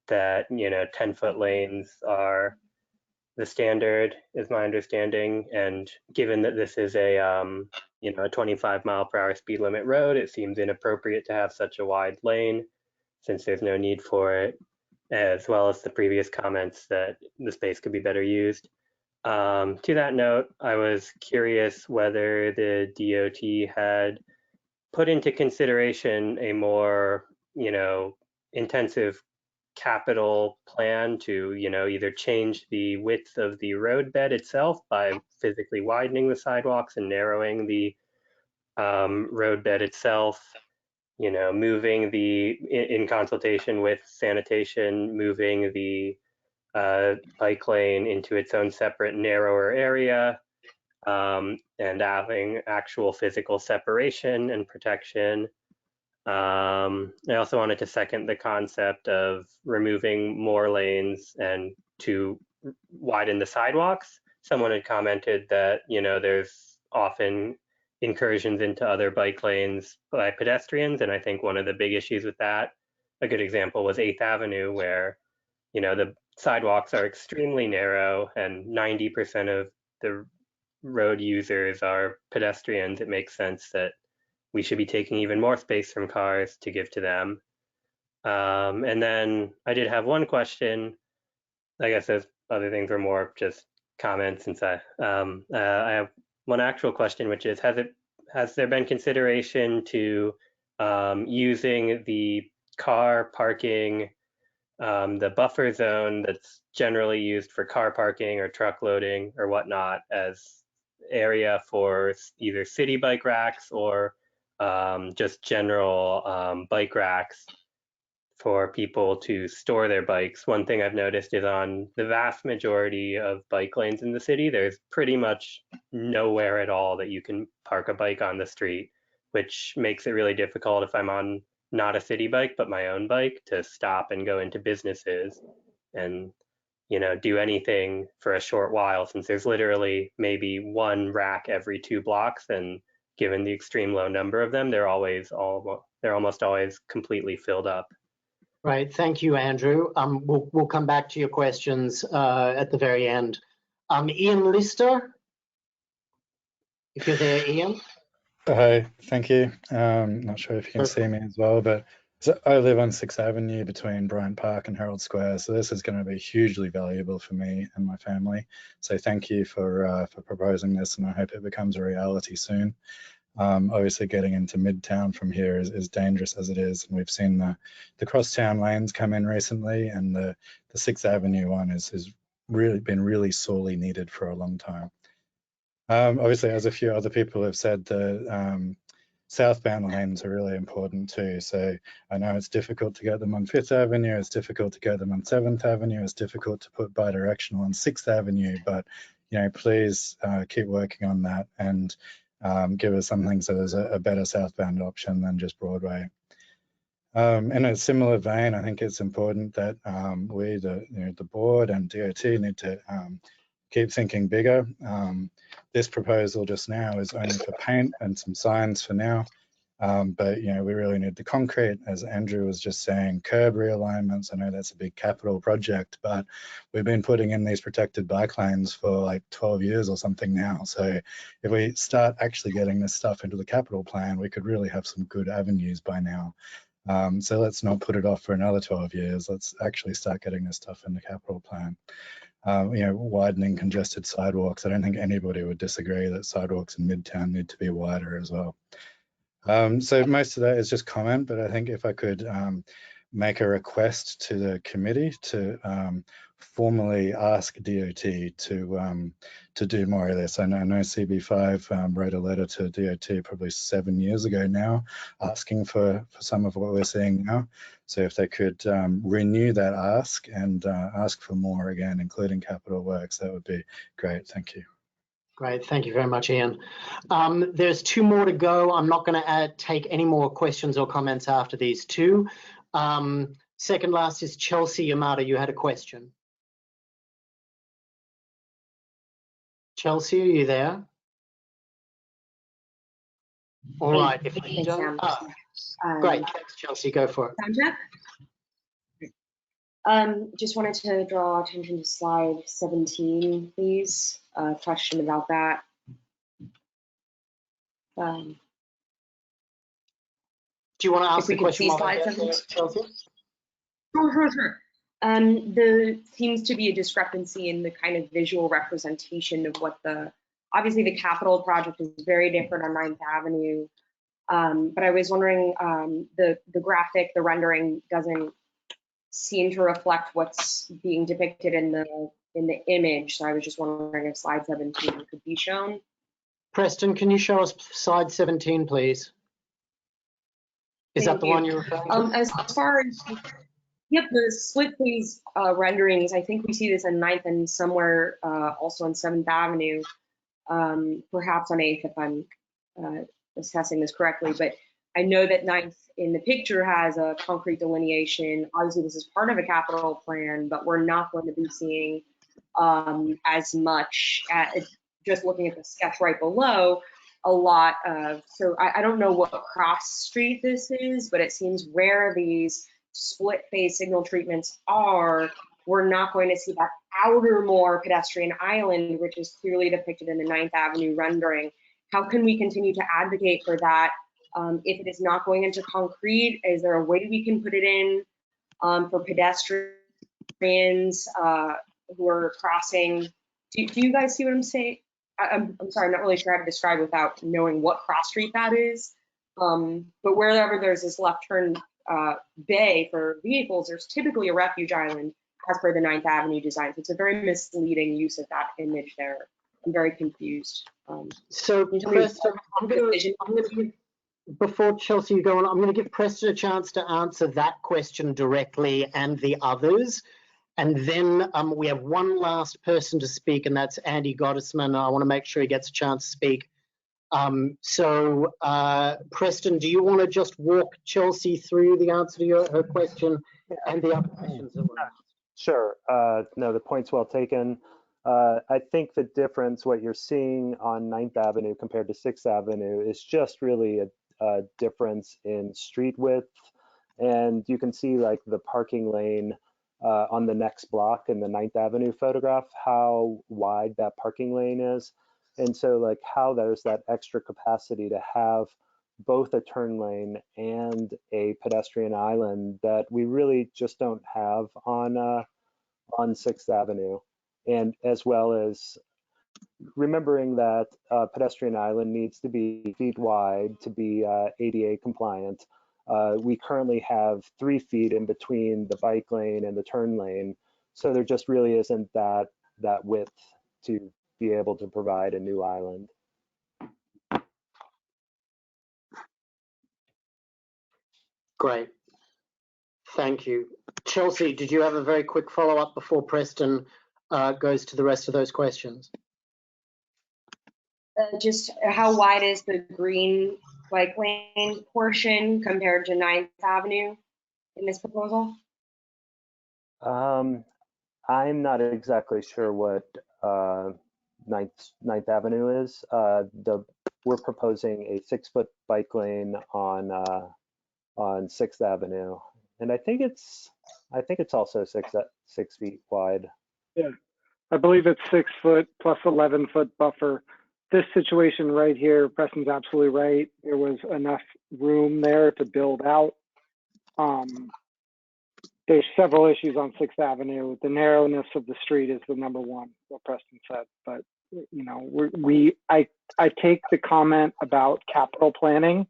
that, you know, 10-foot lanes are the standard, is my understanding. And given that this is a, you know, a 25-mile-per-hour speed limit road, it seems inappropriate to have such a wide lane since there's no need for it, as well as the previous comments that the space could be better used. To that note, I was curious whether the DOT had put into consideration a more, you know, intensive capital plan to, you know, either change the width of the roadbed itself by physically widening the sidewalks and narrowing the roadbed itself, you know, moving in consultation with sanitation, moving the bike lane into its own separate narrower area, and having actual physical separation and protection. I also wanted to second the concept of removing more lanes and to widen the sidewalks. Someone had commented that, you know, there's often incursions into other bike lanes by pedestrians, and I think one of the big issues with that, a good example was 8th Avenue, where, you know, the sidewalks are extremely narrow and 90% of the road users are pedestrians. It makes sense that we should be taking even more space from cars to give to them. And then I did have one question. I guess those other things were more just comments, since I have one actual question, which is, has there been consideration to using the car parking, the buffer zone that's generally used for car parking or truck loading or whatnot, as area for either city bike racks or just general bike racks for people to store their bikes? One thing I've noticed is on the vast majority of bike lanes in the city, there's pretty much nowhere at all that you can park a bike on the street, which makes it really difficult if I'm on not a city bike, but my own bike, to stop and go into businesses and, you know, do anything for a short while, since there's literally maybe one rack every 2 blocks, and given the extreme low number of them, they're almost always completely filled up. Right, thank you, Andrew. We'll come back to your questions at the very end. Ian Lister, if you're there, Ian. Hi, thank you. Not sure if you can see me as well, but I live on 6th Avenue between Bryant Park and Herald Square, so this is going to be hugely valuable for me and my family. So thank you for proposing this, and I hope it becomes a reality soon. Obviously, getting into Midtown from here is dangerous as it is, and we've seen the crosstown lanes come in recently, and the 6th Avenue one is really been really sorely needed for a long time. Obviously, as a few other people have said, the southbound lanes are really important too. So I know it's difficult to get them on 5th Avenue, it's difficult to get them on 7th Avenue, it's difficult to put bidirectional on 6th Avenue, but, you know, please keep working on that and give us something so there's a better southbound option than just Broadway. In a similar vein, I think it's important that we, the board and DOT, need to keep thinking bigger. This proposal just now is only for paint and some signs for now. But we really need the concrete, as Andrew was just saying, curb realignments. I know that's a big capital project, but we've been putting in these protected bike lanes for like 12 years or something now. So if we start actually getting this stuff into the capital plan, we could really have some good avenues by now. So let's not put it off for another 12 years. Let's actually start getting this stuff in the capital plan. Widening congested sidewalks. I don't think anybody would disagree that sidewalks in Midtown need to be wider as well. So most of that is just comment, but I think if I could make a request to the committee to formally ask DOT to do more of this. I know CB5 wrote a letter to DOT probably 7 years ago now, asking for some of what we're seeing now. So if they could renew that ask and ask for more again, including capital works, that would be great. Thank you. Great, thank you very much, Ian. There's 2 more to go. I'm not going to take any more questions or comments after these 2. Second last is Chelsea Yamada. You had a question. Chelsea, are you there? All right. If you don't, great. Thanks, Chelsea. Go for it. Just wanted to draw attention to slide 17, please. Question about that. Do you want to ask the question? Slide 17? Sure. There seems to be a discrepancy in the kind of visual representation of what obviously the capital project is very different on 9th Avenue. But I was wondering, the graphic, the rendering doesn't seem to reflect what's being depicted in the image. So I was just wondering if slide 17 could be shown. Preston, can you show us slide 17, please? Is that the one you're referring to? As far as, yep, the split phase renderings, I think we see this on 9th and somewhere also on 7th Avenue, perhaps on 8th if I'm assessing this correctly, but I know that 9th in the picture has a concrete delineation. Obviously, this is part of a capital plan, but we're not going to be seeing as much, just looking at the sketch right below, a lot of, so I don't know what cross street this is, but it seems where these split phase signal treatments are, we're not going to see that outer more pedestrian island, which is clearly depicted in the 9th Avenue rendering. How can we continue to advocate for that? If it is not going into concrete, is there a way we can put it in for pedestrians who are crossing? Do you guys see what I'm saying? I'm sorry, I'm not really sure how to describe without knowing what cross street that is. But wherever there's this left turn bay for vehicles, there's typically a refuge island as per the 9th Avenue design. So it's a very misleading use of that image there. I'm very confused. So Preston, before Chelsea, you go on, I'm going to give Preston a chance to answer that question directly and the others. And then we have one last person to speak, and that's Andy Gottesman. I want to make sure he gets a chance to speak. Preston, do you want to just walk Chelsea through the answer to her question and the other questions that were asked? Sure. No, the point's well taken. I think the difference, what you're seeing on 9th Avenue compared to 6th Avenue is just really a difference in street width. And you can see like the parking lane on the next block in the 9th Avenue photograph, how wide that parking lane is. And so like how there's that extra capacity to have both a turn lane and a pedestrian island that we really just don't have on 6th Avenue. And as well as remembering that pedestrian island needs to be feet wide to be ADA compliant. We currently have 3 feet in between the bike lane and the turn lane. So there just really isn't that width to be able to provide a new island. Great. Thank you. Chelsea, did you have a very quick follow-up before Preston goes to the rest of those questions? Just how wide is the green bike lane portion compared to 9th Avenue in this proposal? I'm not exactly sure what 9th Avenue is. The we're proposing a 6-foot bike lane on 6th Avenue, and I think it's also 6 feet wide. Yeah, I believe it's 6 foot plus 11-foot buffer. This situation right here, Preston's absolutely right. There was enough room there to build out. There's several issues on 6th Avenue. The narrowness of the street is the number one, what Preston said. But you know, I take the comment about capital planning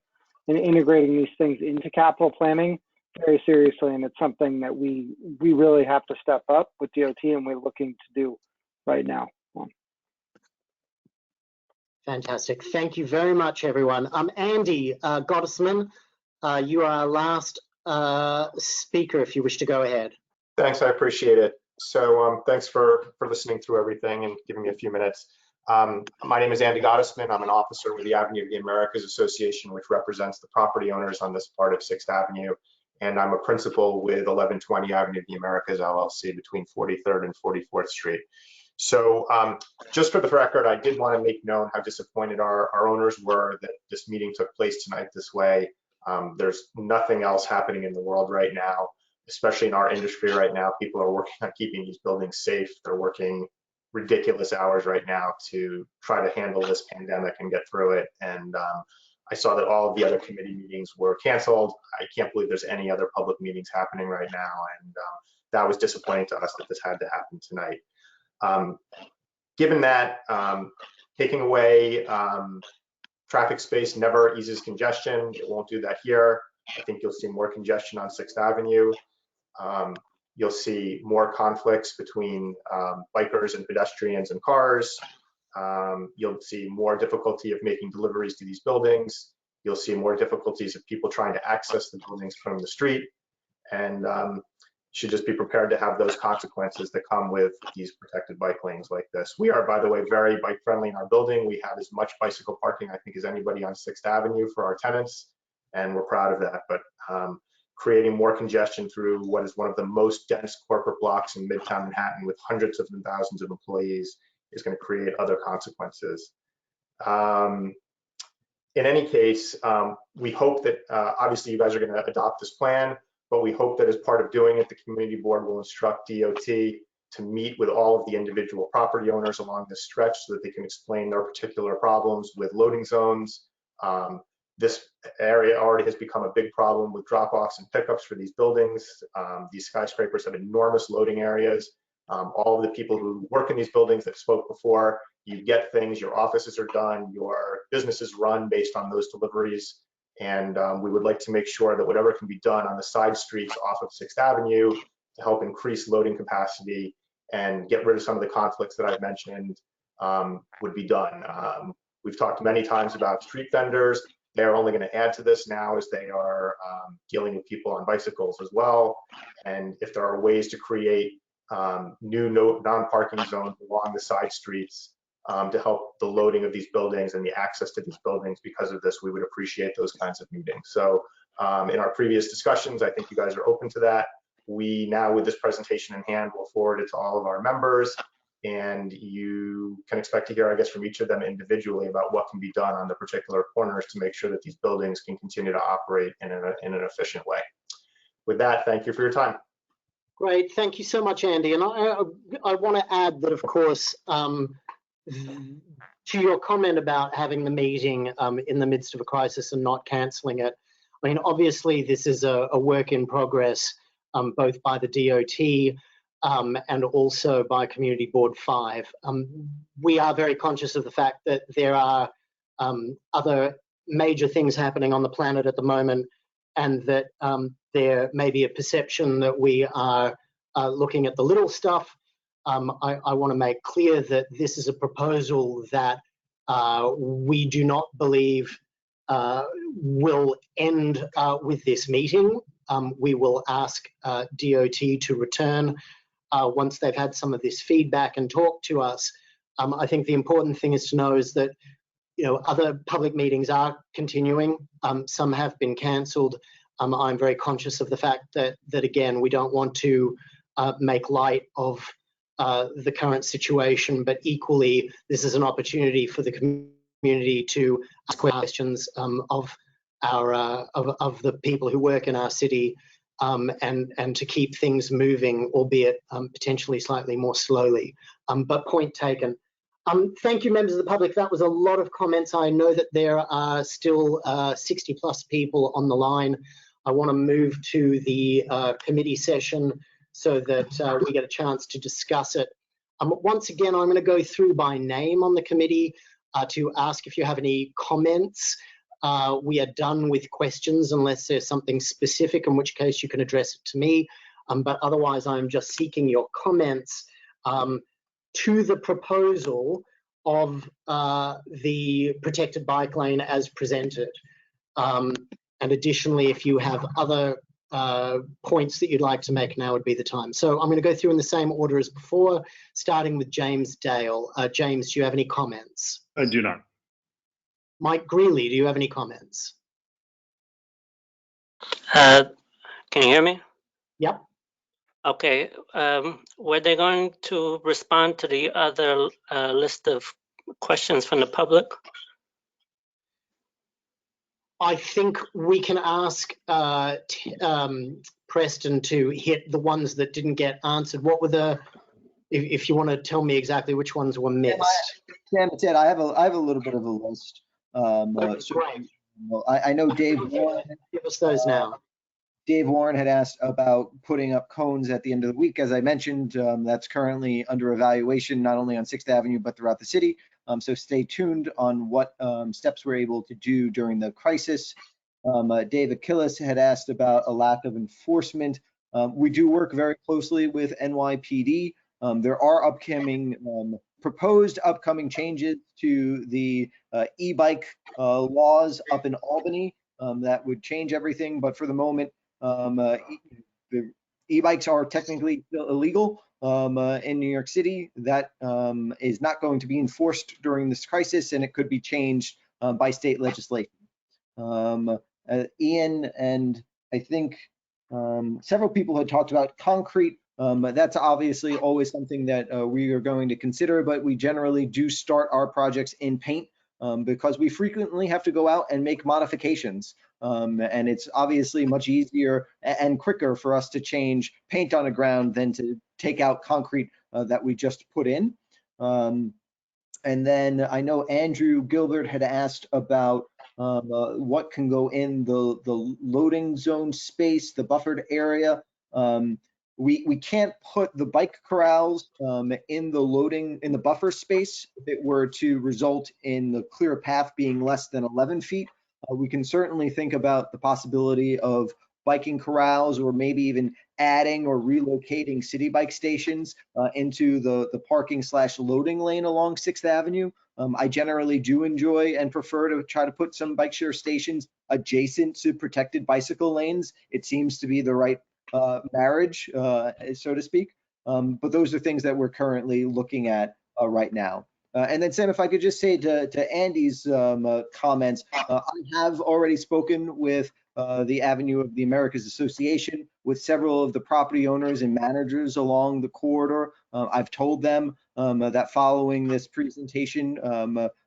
and integrating these things into capital planning very seriously, and it's something that we really have to step up with DOT, and we're looking to do right now. Fantastic. Thank you very much, everyone. Andy Gottesman, you are our last speaker if you wish to go ahead. Thanks, I appreciate it. So thanks for listening through everything and giving me a few minutes. My name is Andy Gottesman. I'm an officer with the Avenue of the Americas Association, which represents the property owners on this part of 6th Avenue. And I'm a principal with 1120 Avenue of the Americas LLC between 43rd and 44th Street. So just for the record, I did want to make known how disappointed our owners were that this meeting took place tonight this way. There's nothing else happening in the world right now, especially in our industry right now. People are working on keeping these buildings safe. They're working ridiculous hours right now to try to handle this pandemic and get through it. And I saw that all of the other committee meetings were canceled. I can't believe there's any other public meetings happening right now. And that was disappointing to us that this had to happen tonight. Given that, taking away traffic space never eases congestion. It won't do that here. I think you'll see more congestion on 6th Avenue. You'll see more conflicts between bikers and pedestrians and cars. You'll see more difficulty of making deliveries to these buildings. You'll see more difficulties of people trying to access the buildings from the street. And should just be prepared to have those consequences that come with these protected bike lanes like this. We are, by the way, very bike friendly in our building. We have as much bicycle parking, I think, as anybody on 6th Avenue for our tenants, and we're proud of that. But creating more congestion through what is one of the most dense corporate blocks in Midtown Manhattan with hundreds of thousands of employees is going to create other consequences. In any case, we hope that obviously you guys are going to adopt this plan, but we hope that as part of doing it, the community board will instruct DOT to meet with all of the individual property owners along this stretch so that they can explain their particular problems with loading zones. This area already has become a big problem with drop-offs and pickups for these buildings. These skyscrapers have enormous loading areas. All of the people who work in these buildings that spoke before, you get things, your offices are done, your businesses run based on those deliveries. And we would like to make sure that whatever can be done on the side streets off of 6th Avenue to help increase loading capacity and get rid of some of the conflicts that I've mentioned would be done. We've talked many times about street vendors. They're only going to add to this now as they are dealing with people on bicycles as well. And if there are ways to create new non-parking zones along the side streets to help the loading of these buildings and the access to these buildings because of this, we would appreciate those kinds of meetings. So in our previous discussions, I think you guys are open to that. We now, with this presentation in hand, will forward it to all of our members, and you can expect to hear, I guess, from each of them individually about what can be done on the particular corners to make sure that these buildings can continue to operate in an efficient way. With that, thank you for your time. Great, thank you so much, Andy. And I want to add that, of course, to your comment about having the meeting in the midst of a crisis and not cancelling it, I mean, obviously this is a work in progress, both by the DOT and also by Community Board 5. We are very conscious of the fact that there are other major things happening on the planet at the moment, and that there may be a perception that we are looking at the little stuff. I want to make clear that this is a proposal that we do not believe will end with this meeting. We will ask DOT to return once they've had some of this feedback and talk to us. I think the important thing is to know is that, you know, other public meetings are continuing. Some have been cancelled. I'm very conscious of the fact that again, we don't want to make light of the current situation, but equally, this is an opportunity for the community to ask questions of the people who work in our city, and to keep things moving, albeit potentially slightly more slowly. But point taken. Thank you, members of the public. That was a lot of comments. I know that there are still 60 plus people on the line. I want to move to the committee session so that we get a chance to discuss it. Once again, I'm going to go through by name on the committee to ask if you have any comments. We are done with questions unless there's something specific, in which case you can address it to me. But otherwise, I'm just seeking your comments to the proposal of the protected bike lane as presented. And additionally, if you have other points that you'd like to make, now would be the time. So I'm going to go through in the same order as before, starting with James Dale. James, do you have any comments? I do not. Mike Greeley, do you have any comments? Can you hear me? Yep. Okay. Were they going to respond to the other list of questions from the public? I think we can ask Preston to hit the ones that didn't get answered. What were the, if you want to tell me exactly which ones were missed? Sam, it's Ed. I have a little bit of a list. Great. Well, I know Dave Warren. Give us those now. Dave Warren had asked about putting up cones at the end of the week. As I mentioned, that's currently under evaluation, not only on 6th Avenue, but throughout the city. So stay tuned on what steps we're able to do during the crisis. Dave Achilles had asked about a lack of enforcement. We do work very closely with NYPD. There are proposed upcoming changes to the e-bike laws up in Albany that would change everything. But for the moment, the e-bikes are technically still illegal in New York City. That is not going to be enforced during this crisis, and it could be changed by state legislation. Ian and I think several people had talked about concrete. That's obviously always something that we are going to consider, but we generally do start our projects in paint because we frequently have to go out and make modifications. And it's obviously much easier and quicker for us to change paint on a ground than to take out concrete that we just put in. And then I know Andrew Gilbert had asked about what can go in the loading zone space, the buffered area. We can't put the bike corrals in the buffer space if it were to result in the clear path being less than 11 feet. We can certainly think about the possibility of biking corrals, or maybe even adding or relocating city bike stations into the parking / loading lane along 6th Avenue. I generally do enjoy and prefer to try to put some bike share stations adjacent to protected bicycle lanes. It seems to be the right marriage, so to speak. But those are things that we're currently looking at right now. And then Sam, if I could just say to Andy's comments, I have already spoken with the Avenue of the Americas Association, with several of the property owners and managers along the corridor. I've told them that following this presentation,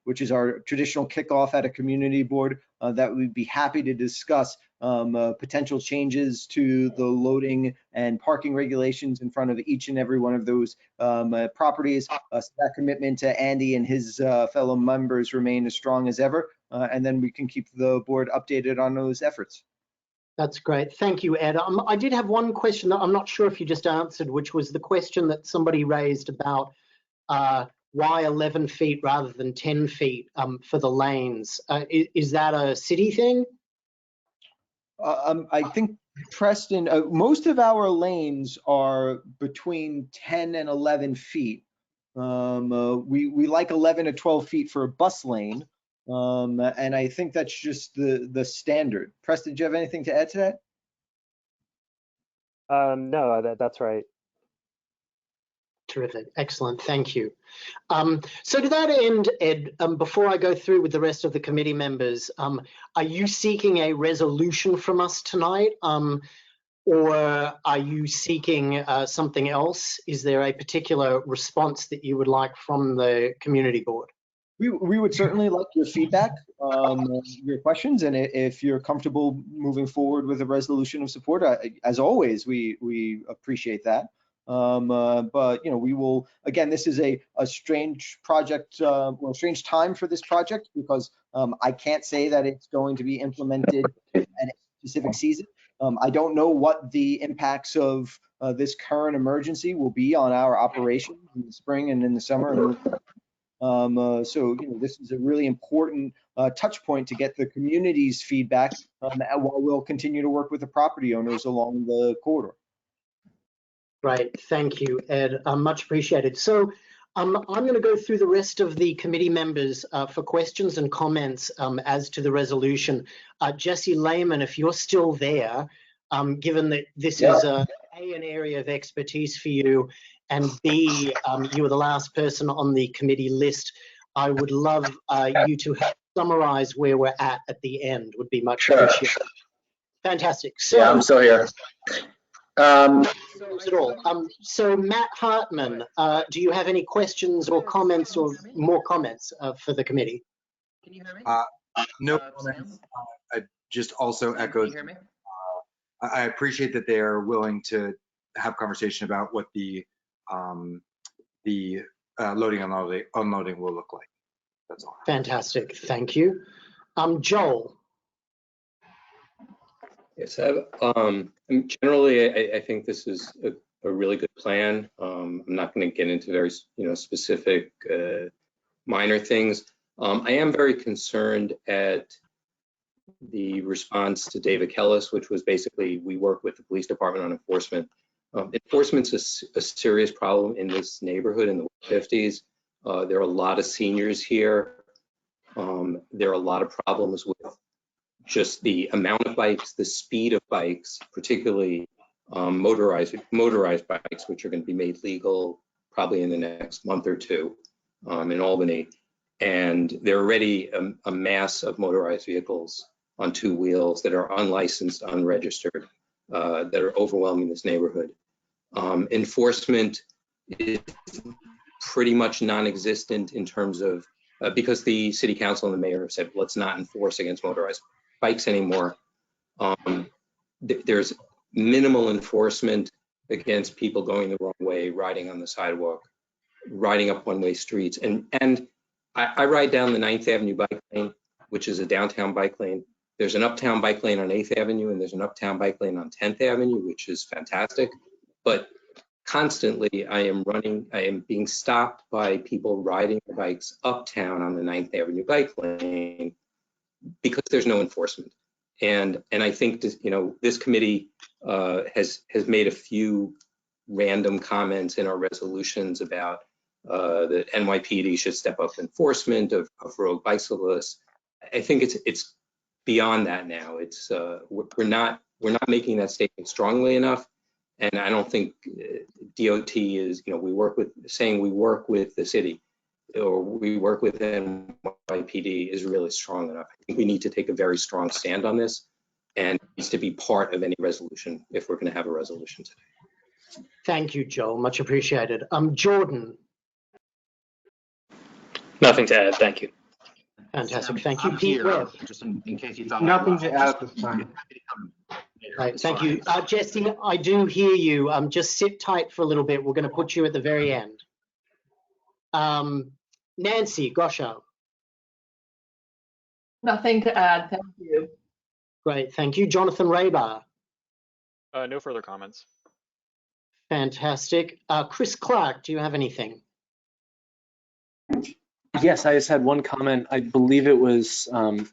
which is our traditional kickoff at a community board, that we'd be happy to discuss potential changes to the loading and parking regulations in front of each and every one of those properties. So that commitment to Andy and his fellow members remain as strong as ever, and then we can keep the board updated on those efforts. That's great. Thank you, Ed. I did have one question that I'm not sure if you just answered, which was the question that somebody raised about why 11 feet rather than 10 feet for the lanes. Is that a city thing? I think, Preston, most of our lanes are between 10 and 11 feet. We like 11 to 12 feet for a bus lane. And I think that's just the standard. Preston, do you have anything to add to that? No, that's right. Terrific. Excellent. Thank you. So to that end, Ed, before I go through with the rest of the committee members, are you seeking a resolution from us tonight, or are you seeking something else? Is there a particular response that you would like from the community board? We would certainly like your feedback, your questions, and if you're comfortable moving forward with a resolution of support, as always, we appreciate that. But we will, again, this is a strange project, well, strange time for this project, because I can't say that it's going to be implemented at a specific season. I don't know what the impacts of this current emergency will be on our operations in the spring and in the summer. So this is a really important touch point to get the community's feedback while we'll continue to work with the property owners along the corridor. Great, thank you, Ed. Much appreciated. So I'm going to go through the rest of the committee members for questions and comments as to the resolution. Jesse Lehman, if you're still there, given that this is A, an area of expertise for you, and B, you were the last person on the committee list, I would love you to help summarize where we're at the end. Would be much appreciated. Fantastic. So, yeah, I'm still here. So Matt Hartman, do you have any questions or comments or more comments for the committee? Can you hear me? No comments. I just also echoed. Can you hear me? I appreciate that they are willing to have conversation about what the loading and unloading will look like. That's all. Fantastic, thank you. Joel. Yes, generally, I think this is a really good plan. I'm not going to get into very specific minor things. I am very concerned at the response to David Kellis, which was basically, we work with the police department on enforcement. Enforcement's a serious problem in this neighborhood in the 50s. There are a lot of seniors here. There are a lot of problems with just the amount of bikes, the speed of bikes, particularly motorized bikes, which are going to be made legal probably in the next month or two in Albany. And there are already a mass of motorized vehicles on two wheels that are unlicensed, unregistered, that are overwhelming this neighborhood. Enforcement is pretty much non-existent in terms of, because the city council and the mayor have said, let's not enforce against motorized bikes anymore. There's minimal enforcement against people going the wrong way, riding on the sidewalk, riding up one-way streets. And I ride down the 9th Avenue bike lane, which is a downtown bike lane. There's an uptown bike lane on 8th Avenue, and there's an uptown bike lane on 10th Avenue, which is fantastic. But constantly I am being stopped by people riding their bikes uptown on the 9th Avenue bike lane because there's no enforcement. And I think this, this committee has made a few random comments in our resolutions about that NYPD should step up enforcement of rogue bicyclists. I think it's beyond that now. It's we're not making that statement strongly enough, and I don't think DOT is we work with the city or we work with NYPD is really strong enough. I think we need to take a very strong stand on this, and it needs to be part of any resolution if we're going to have a resolution today. Thank you, Joel. Much appreciated. Jordan. Nothing to add. Thank you. Fantastic. Thank you, I'm Pete here, Webb. just in case you thought. Nothing to add at this time. Right, thank you. Jesse, I do hear you. Just sit tight for a little bit. We're going to put you at the very end. Nancy Goshow. Nothing to add. Thank you. Great, thank you. Jonathan Raybar. No further comments. Fantastic. Chris Clark, do you have anything? Yes, I just had one comment. I believe it was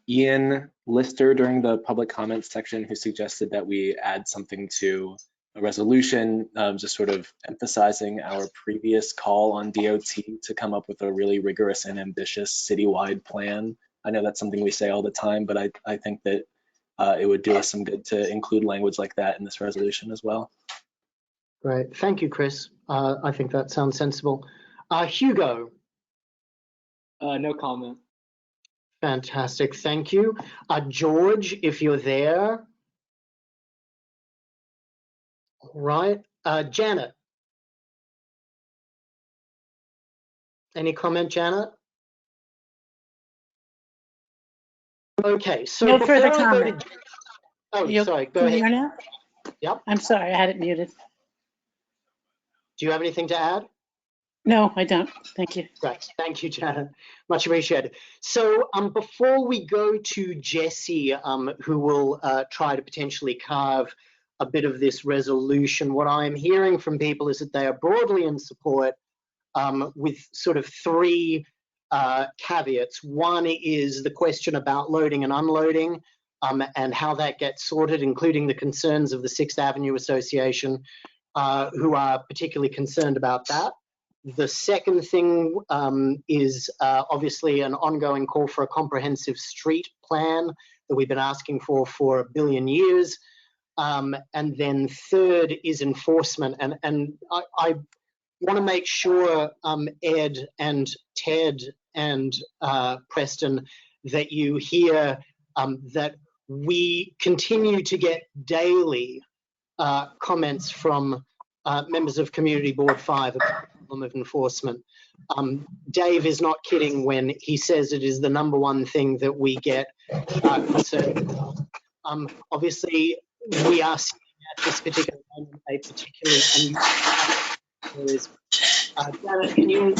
Ian Lister during the public comments section who suggested that we add something to a resolution, just sort of emphasizing our previous call on DOT to come up with a really rigorous and ambitious citywide plan. I know that's something we say all the time, but I think that it would do us some good to include language like that in this resolution as well. Great, thank you, Chris. I think that sounds sensible. Hugo. No comment. Fantastic, thank you. George, if you're there. All right, Janet. Any comment, Janet? Okay, so No before further I go comment. to, oh, You- sorry, go Can you ahead. hear now? Yep. I'm sorry, I had it muted. Do you have anything to add? No, I don't. Thank you. Great, thank you, Janet. Much appreciated. So before we go to Jesse, who will try to potentially carve a bit of this resolution, what I'm hearing from people is that they are broadly in support with sort of three caveats. One is the question about loading and unloading and how that gets sorted, including the concerns of the 6th Avenue Association, who are particularly concerned about that. The second thing is obviously an ongoing call for a comprehensive street plan that we've been asking for a billion years. And then third is enforcement. And I want to make sure, Ed and Ted and Preston, that you hear that we continue to get daily comments from members of Community Board 5 about the problem of enforcement. Dave is not kidding when he says it is the #1 thing that we get concerned about. Obviously, we are seeing at this particular moment a particularly unusual. Janet, can you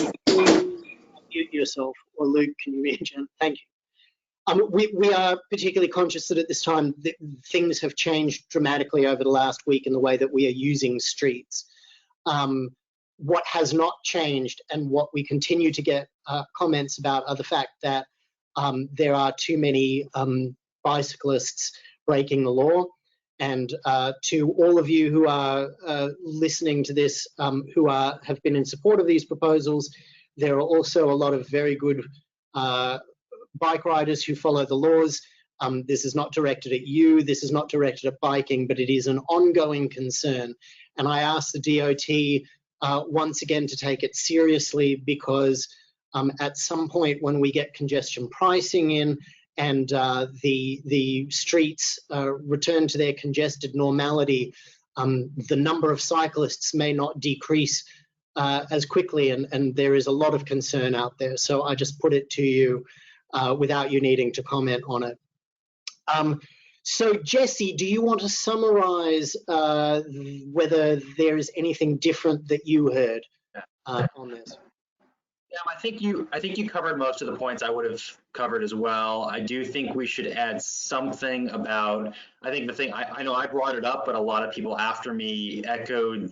mute yourself? Or Luke, can you mute Janet? Thank you. We are particularly conscious that at this time that things have changed dramatically over the last week in the way that we are using streets. What has not changed and what we continue to get comments about are the fact that there are too many bicyclists breaking the law. And to all of you who are listening to this, who have been in support of these proposals, there are also a lot of very good bike riders who follow the laws. This is not directed at you, this is not directed at biking, but it is an ongoing concern. And I ask the DOT once again to take it seriously, because at some point when we get congestion pricing in and the streets return to their congested normality, the number of cyclists may not decrease as quickly, and there is a lot of concern out there. So I just put it to you without you needing to comment on it. So Jesse, do you want to summarize whether there is anything different that you heard on this? Yeah, I think you covered most of the points I would have covered as well. I do think we should add something about, I think the thing, I know I brought it up, but a lot of people after me echoed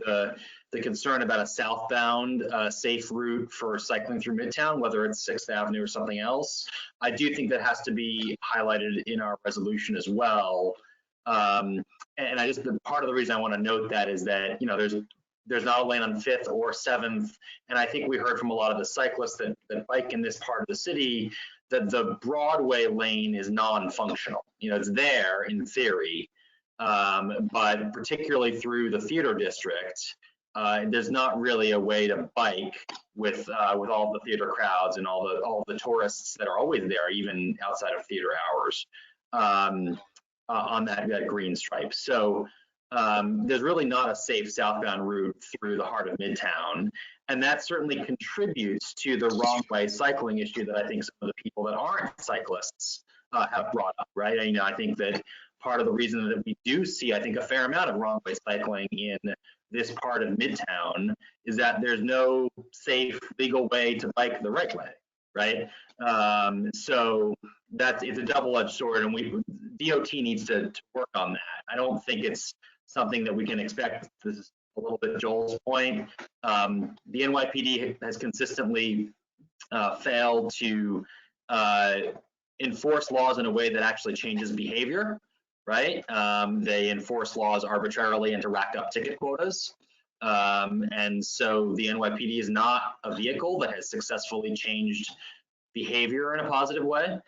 the concern about a southbound safe route for cycling through Midtown, whether it's 6th Avenue or something else. I do think that has to be highlighted in our resolution as well. And I just, part of the reason I want to note that is that, you know, there's not a lane on 5th or 7th. And I think we heard from a lot of the cyclists that bike in this part of the city that the Broadway lane is non-functional. You know, it's there in theory, but particularly through the theater district, there's not really a way to bike with all the theater crowds and all the tourists that are always there, even outside of theater hours, on that green stripe. So there's really not a safe southbound route through the heart of Midtown. And that certainly contributes to the wrong way cycling issue that I think some of the people that aren't cyclists have brought up, right? You know, I think that part of the reason that we do see, I think, a fair amount of wrong way cycling in this part of Midtown is that there's no safe, legal way to bike the right way, right? So it's a double-edged sword, and DOT needs to work on that. I don't think it's something that we can expect. This is a little bit Joel's point. The NYPD has consistently failed to enforce laws in a way that actually changes behavior, right? They enforce laws arbitrarily and to rack up ticket quotas. And so the NYPD is not a vehicle that has successfully changed behavior in a positive way.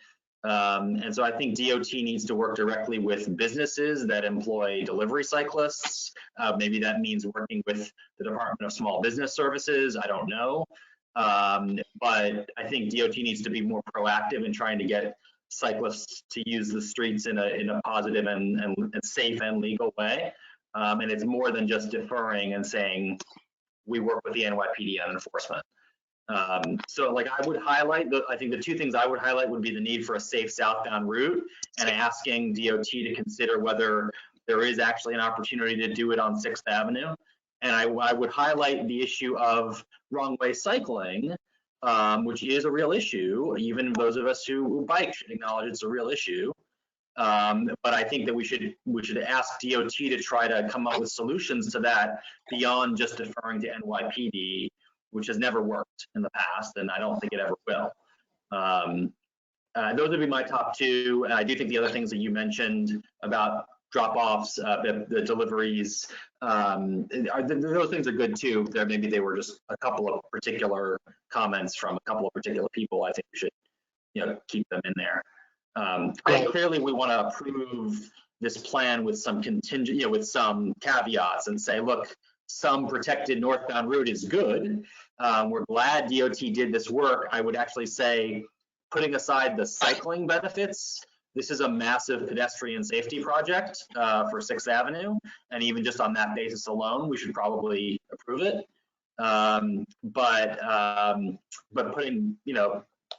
And so I think DOT needs to work directly with businesses that employ delivery cyclists. Maybe that means working with the Department of Small Business Services. I don't know. But I think DOT needs to be more proactive in trying to get cyclists to use the streets in a positive and safe and legal way. And it's more than just deferring and saying, we work with the NYPD on enforcement. So like I would highlight, I think the two things I would highlight would be the need for a safe southbound route and asking DOT to consider whether there is actually an opportunity to do it on 6th Avenue. And I would highlight the issue of wrong way cycling, which is a real issue. Even those of us who bike should acknowledge it's a real issue. But I think that we should ask DOT to try to come up with solutions to that beyond just deferring to NYPD, which has never worked in the past, and I don't think it ever will. Those would be my top two. And I do think the other things that you mentioned about drop-offs, the deliveries, those things are good too. Maybe they were just a couple of particular comments from a couple of particular people. I think we should, keep them in there. Clearly, we want to approve this plan with some contingent, with some caveats, and say, look, some protected northbound route is good. We're glad DOT did this work. I would actually say, putting aside the cycling benefits, this is a massive pedestrian safety project for 6th Avenue. And even just on that basis alone, we should probably approve it. But putting,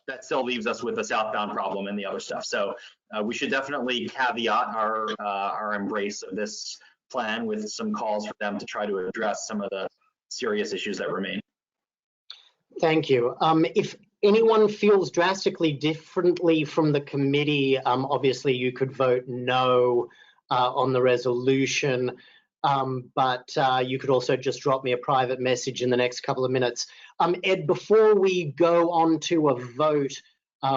that still leaves us with the southbound problem and the other stuff. So we should definitely caveat our embrace of this plan with some calls for them to try to address some of the serious issues that remain. Thank you. If anyone feels drastically differently from the committee, obviously you could vote no on the resolution, but you could also just drop me a private message in the next couple of minutes. Ed, before we go on to a vote,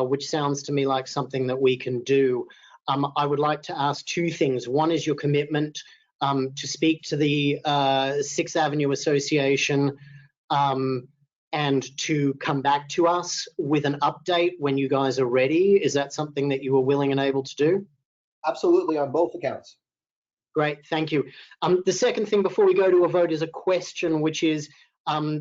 which sounds to me like something that we can do, I would like to ask two things. One is your commitment to speak to the 6th Avenue Association and to come back to us with an update when you guys are ready. Is that something that you are willing and able to do? Absolutely, on both accounts. Great, thank you. The second thing before we go to a vote is a question, which is,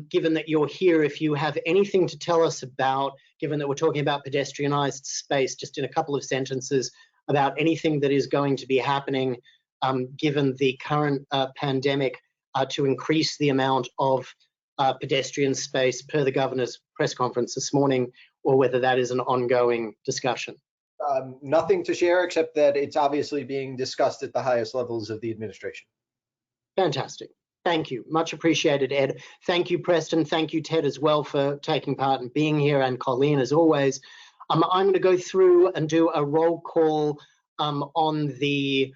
given that you're here, if you have anything to tell us about, given that we're talking about pedestrianized space, just in a couple of sentences about anything that is going to be happening given the current pandemic to increase the amount of pedestrian space per the governor's press conference this morning, or whether that is an ongoing discussion. Nothing to share except that it's obviously being discussed at the highest levels of the administration. Fantastic. Thank you. Much appreciated, Ed. Thank you, Preston. Thank you, Ted, as well, for taking part and being here, and Colleen, as always. I'm going to go through and do a roll call on the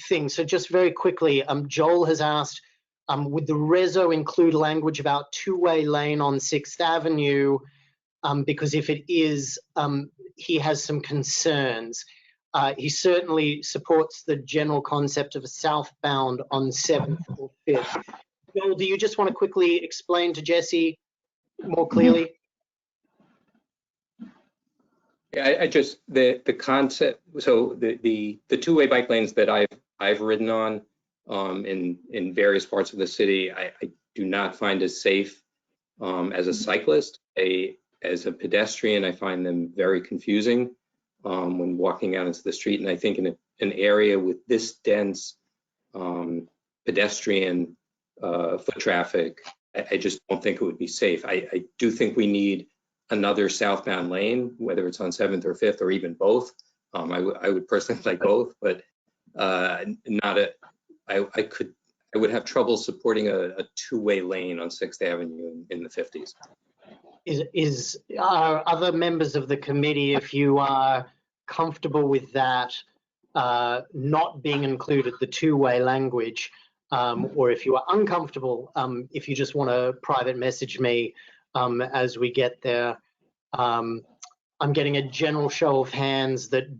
thing. So just very quickly, Joel has asked, would the reso include language about two-way lane on 6th Avenue? Because if it is, he has some concerns. He certainly supports the general concept of a southbound on 7th or 5th. Joel, do you just want to quickly explain to Jesse more clearly? Yeah, I just the concept. So the two-way bike lanes that I've ridden on in various parts of the city, I do not find as safe as a cyclist. As a pedestrian, I find them very confusing when walking out into the street. And I think in an area with this dense pedestrian foot traffic, I just don't think it would be safe. I do think we need another southbound lane, whether it's on 7th or 5th or even both. I would personally like both, but I would have trouble supporting a two-way lane on 6th Avenue in the 50s. Are other members of the committee, if you are comfortable with that not being included, the two-way language, or if you are uncomfortable, if you just want to private message me as we get there. I'm getting a general show of hands that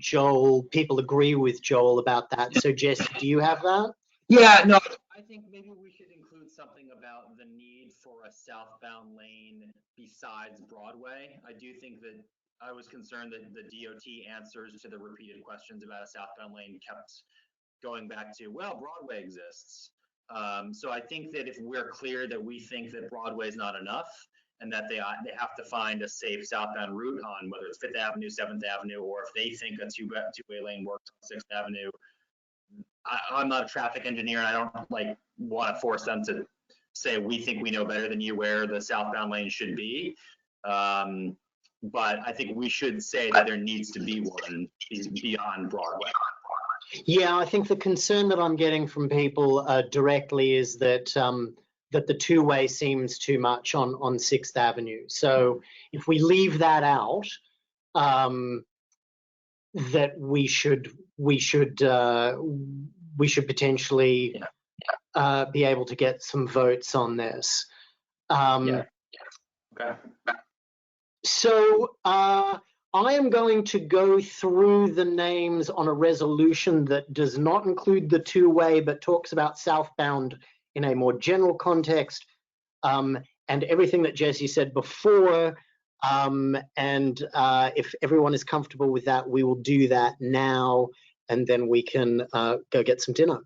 people agree with Joel about that. So Jesse, do you have that? Yeah, no, I think maybe we should include something about the need for a southbound lane besides Broadway. I do think that I was concerned that the DOT answers to the repeated questions about a southbound lane kept going back to, well, Broadway exists. So I think that if we're clear that we think that Broadway is not enough and that they have to find a safe southbound route on whether it's 5th Avenue, 7th Avenue, or if they think a two-way lane works on 6th Avenue, I'm not a traffic engineer and I don't want to force them to say we think we know better than you where the southbound lane should be. But I think we should say that there needs to be one beyond Broadway. Yeah, I think the concern that I'm getting from people directly is that that the two-way seems too much on 6th Avenue. So if we leave that out, that we should potentially be able to get some votes on this. Okay. So I am going to go through the names on a resolution that does not include the two-way, but talks about southbound in a more general context, and everything that Jesse said before. If everyone is comfortable with that, we will do that now, and then we can go get some dinner.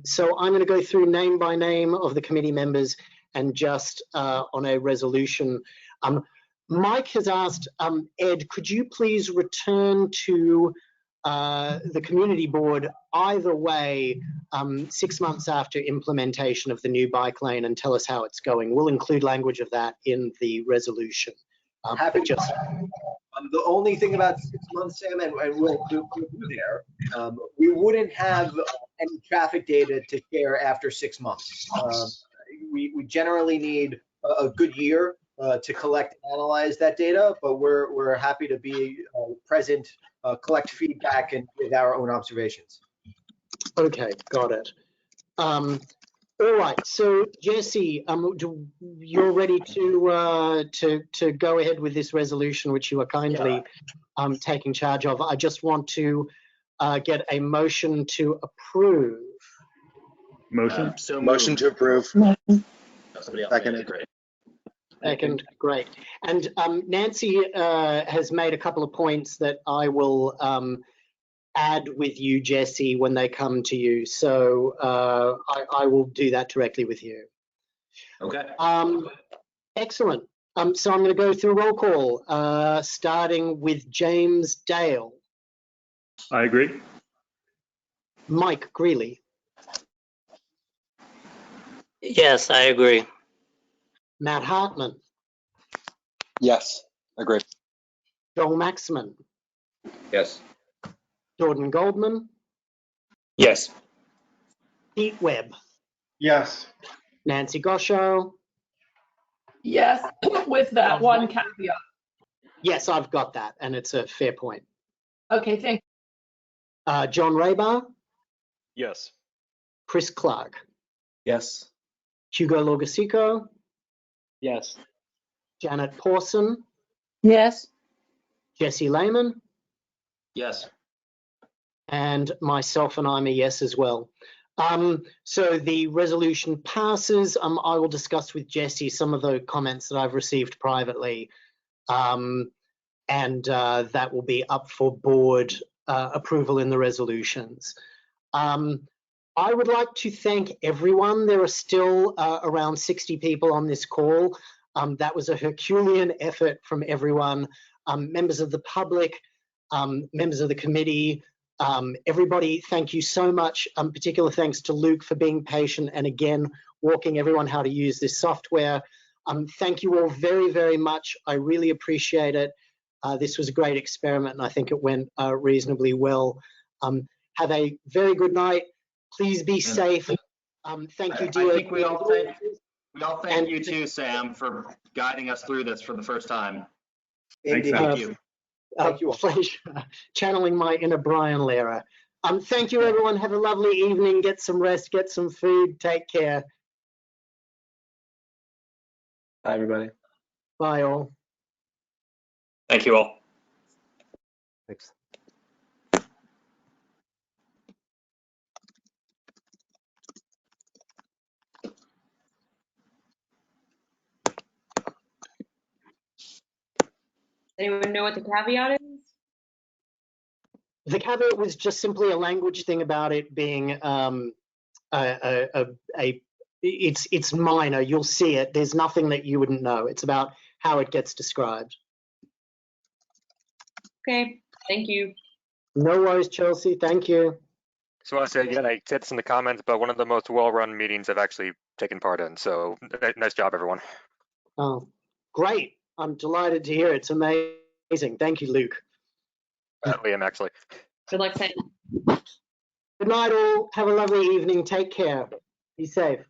So I'm going to go through name by name of the committee members and just on a resolution. Mike has asked, Ed, could you please return to the community board either way 6 months after implementation of the new bike lane and tell us how it's going? We'll include language of that in the resolution. Happy to. The only thing about 6 months, Sam, and we'll do there, we wouldn't have any traffic data to share after 6 months. We generally need a good year to collect and analyze that data, but we're happy to be present, collect feedback, and with our own observations. Okay, got it. All right, so Jesse, you're ready to go ahead with this resolution, which you are kindly taking charge of. I just want to get a motion to approve. Motion. Motion to approve. Second. Great. Second, great. And Nancy has made a couple of points that I will add with you, Jesse, when they come to you. So I will do that directly with you. Okay. Excellent. So I'm going to go through roll call, starting with James Dale. I agree. Mike Greeley. Yes, I agree. Matt Hartman. Yes, agree. Joel Maxman. Yes. Jordan Goldman. Yes. Pete Webb. Yes. Nancy Gosho. Yes, with that one caveat. Yes, I've got that, and it's a fair point. Okay, thank you. John Raybar. Yes. Chris Clark. Yes. Hugo Logasico. Yes. Janet Pawson. Yes. Jesse Lehman. Yes. And myself, and I'm a yes as well. So the resolution passes. I will discuss with Jesse some of the comments that I've received privately, and that will be up for board approval in the resolutions. I would like to thank everyone. There are still around 60 people on this call. That was a Herculean effort from everyone, members of the public, members of the committee, everybody. Thank you so much. Particular thanks to Luke for being patient and again, walking everyone how to use this software. Thank you all very, very much. I really appreciate it. This was a great experiment and I think it went reasonably well. Have a very good night. Please be safe. Thank you, dear. I think we all thank you too, Sam, for guiding us through this for the first time. Indeed. Thank you. Thank you. Pleasure. Channeling my inner Brian Lehrer. Thank you, everyone. Have a lovely evening. Get some rest. Get some food. Take care. Bye, everybody. Bye, all. Thank you all. Thanks. Anyone know what the caveat is? The caveat was just simply a language thing about it being it's minor. You'll see it. There's nothing that you wouldn't know. It's about how it gets described. Okay, thank you. No worries, Chelsea. Thank you. just want to say again, I said this in the comments, but one of the most well-run meetings I've actually taken part in. So nice job, everyone. Oh, great. I'm delighted to hear it. It's amazing. Thank you, Luke. Liam, actually. Good luck, Sam. Good night, all. Have a lovely evening. Take care. Be safe.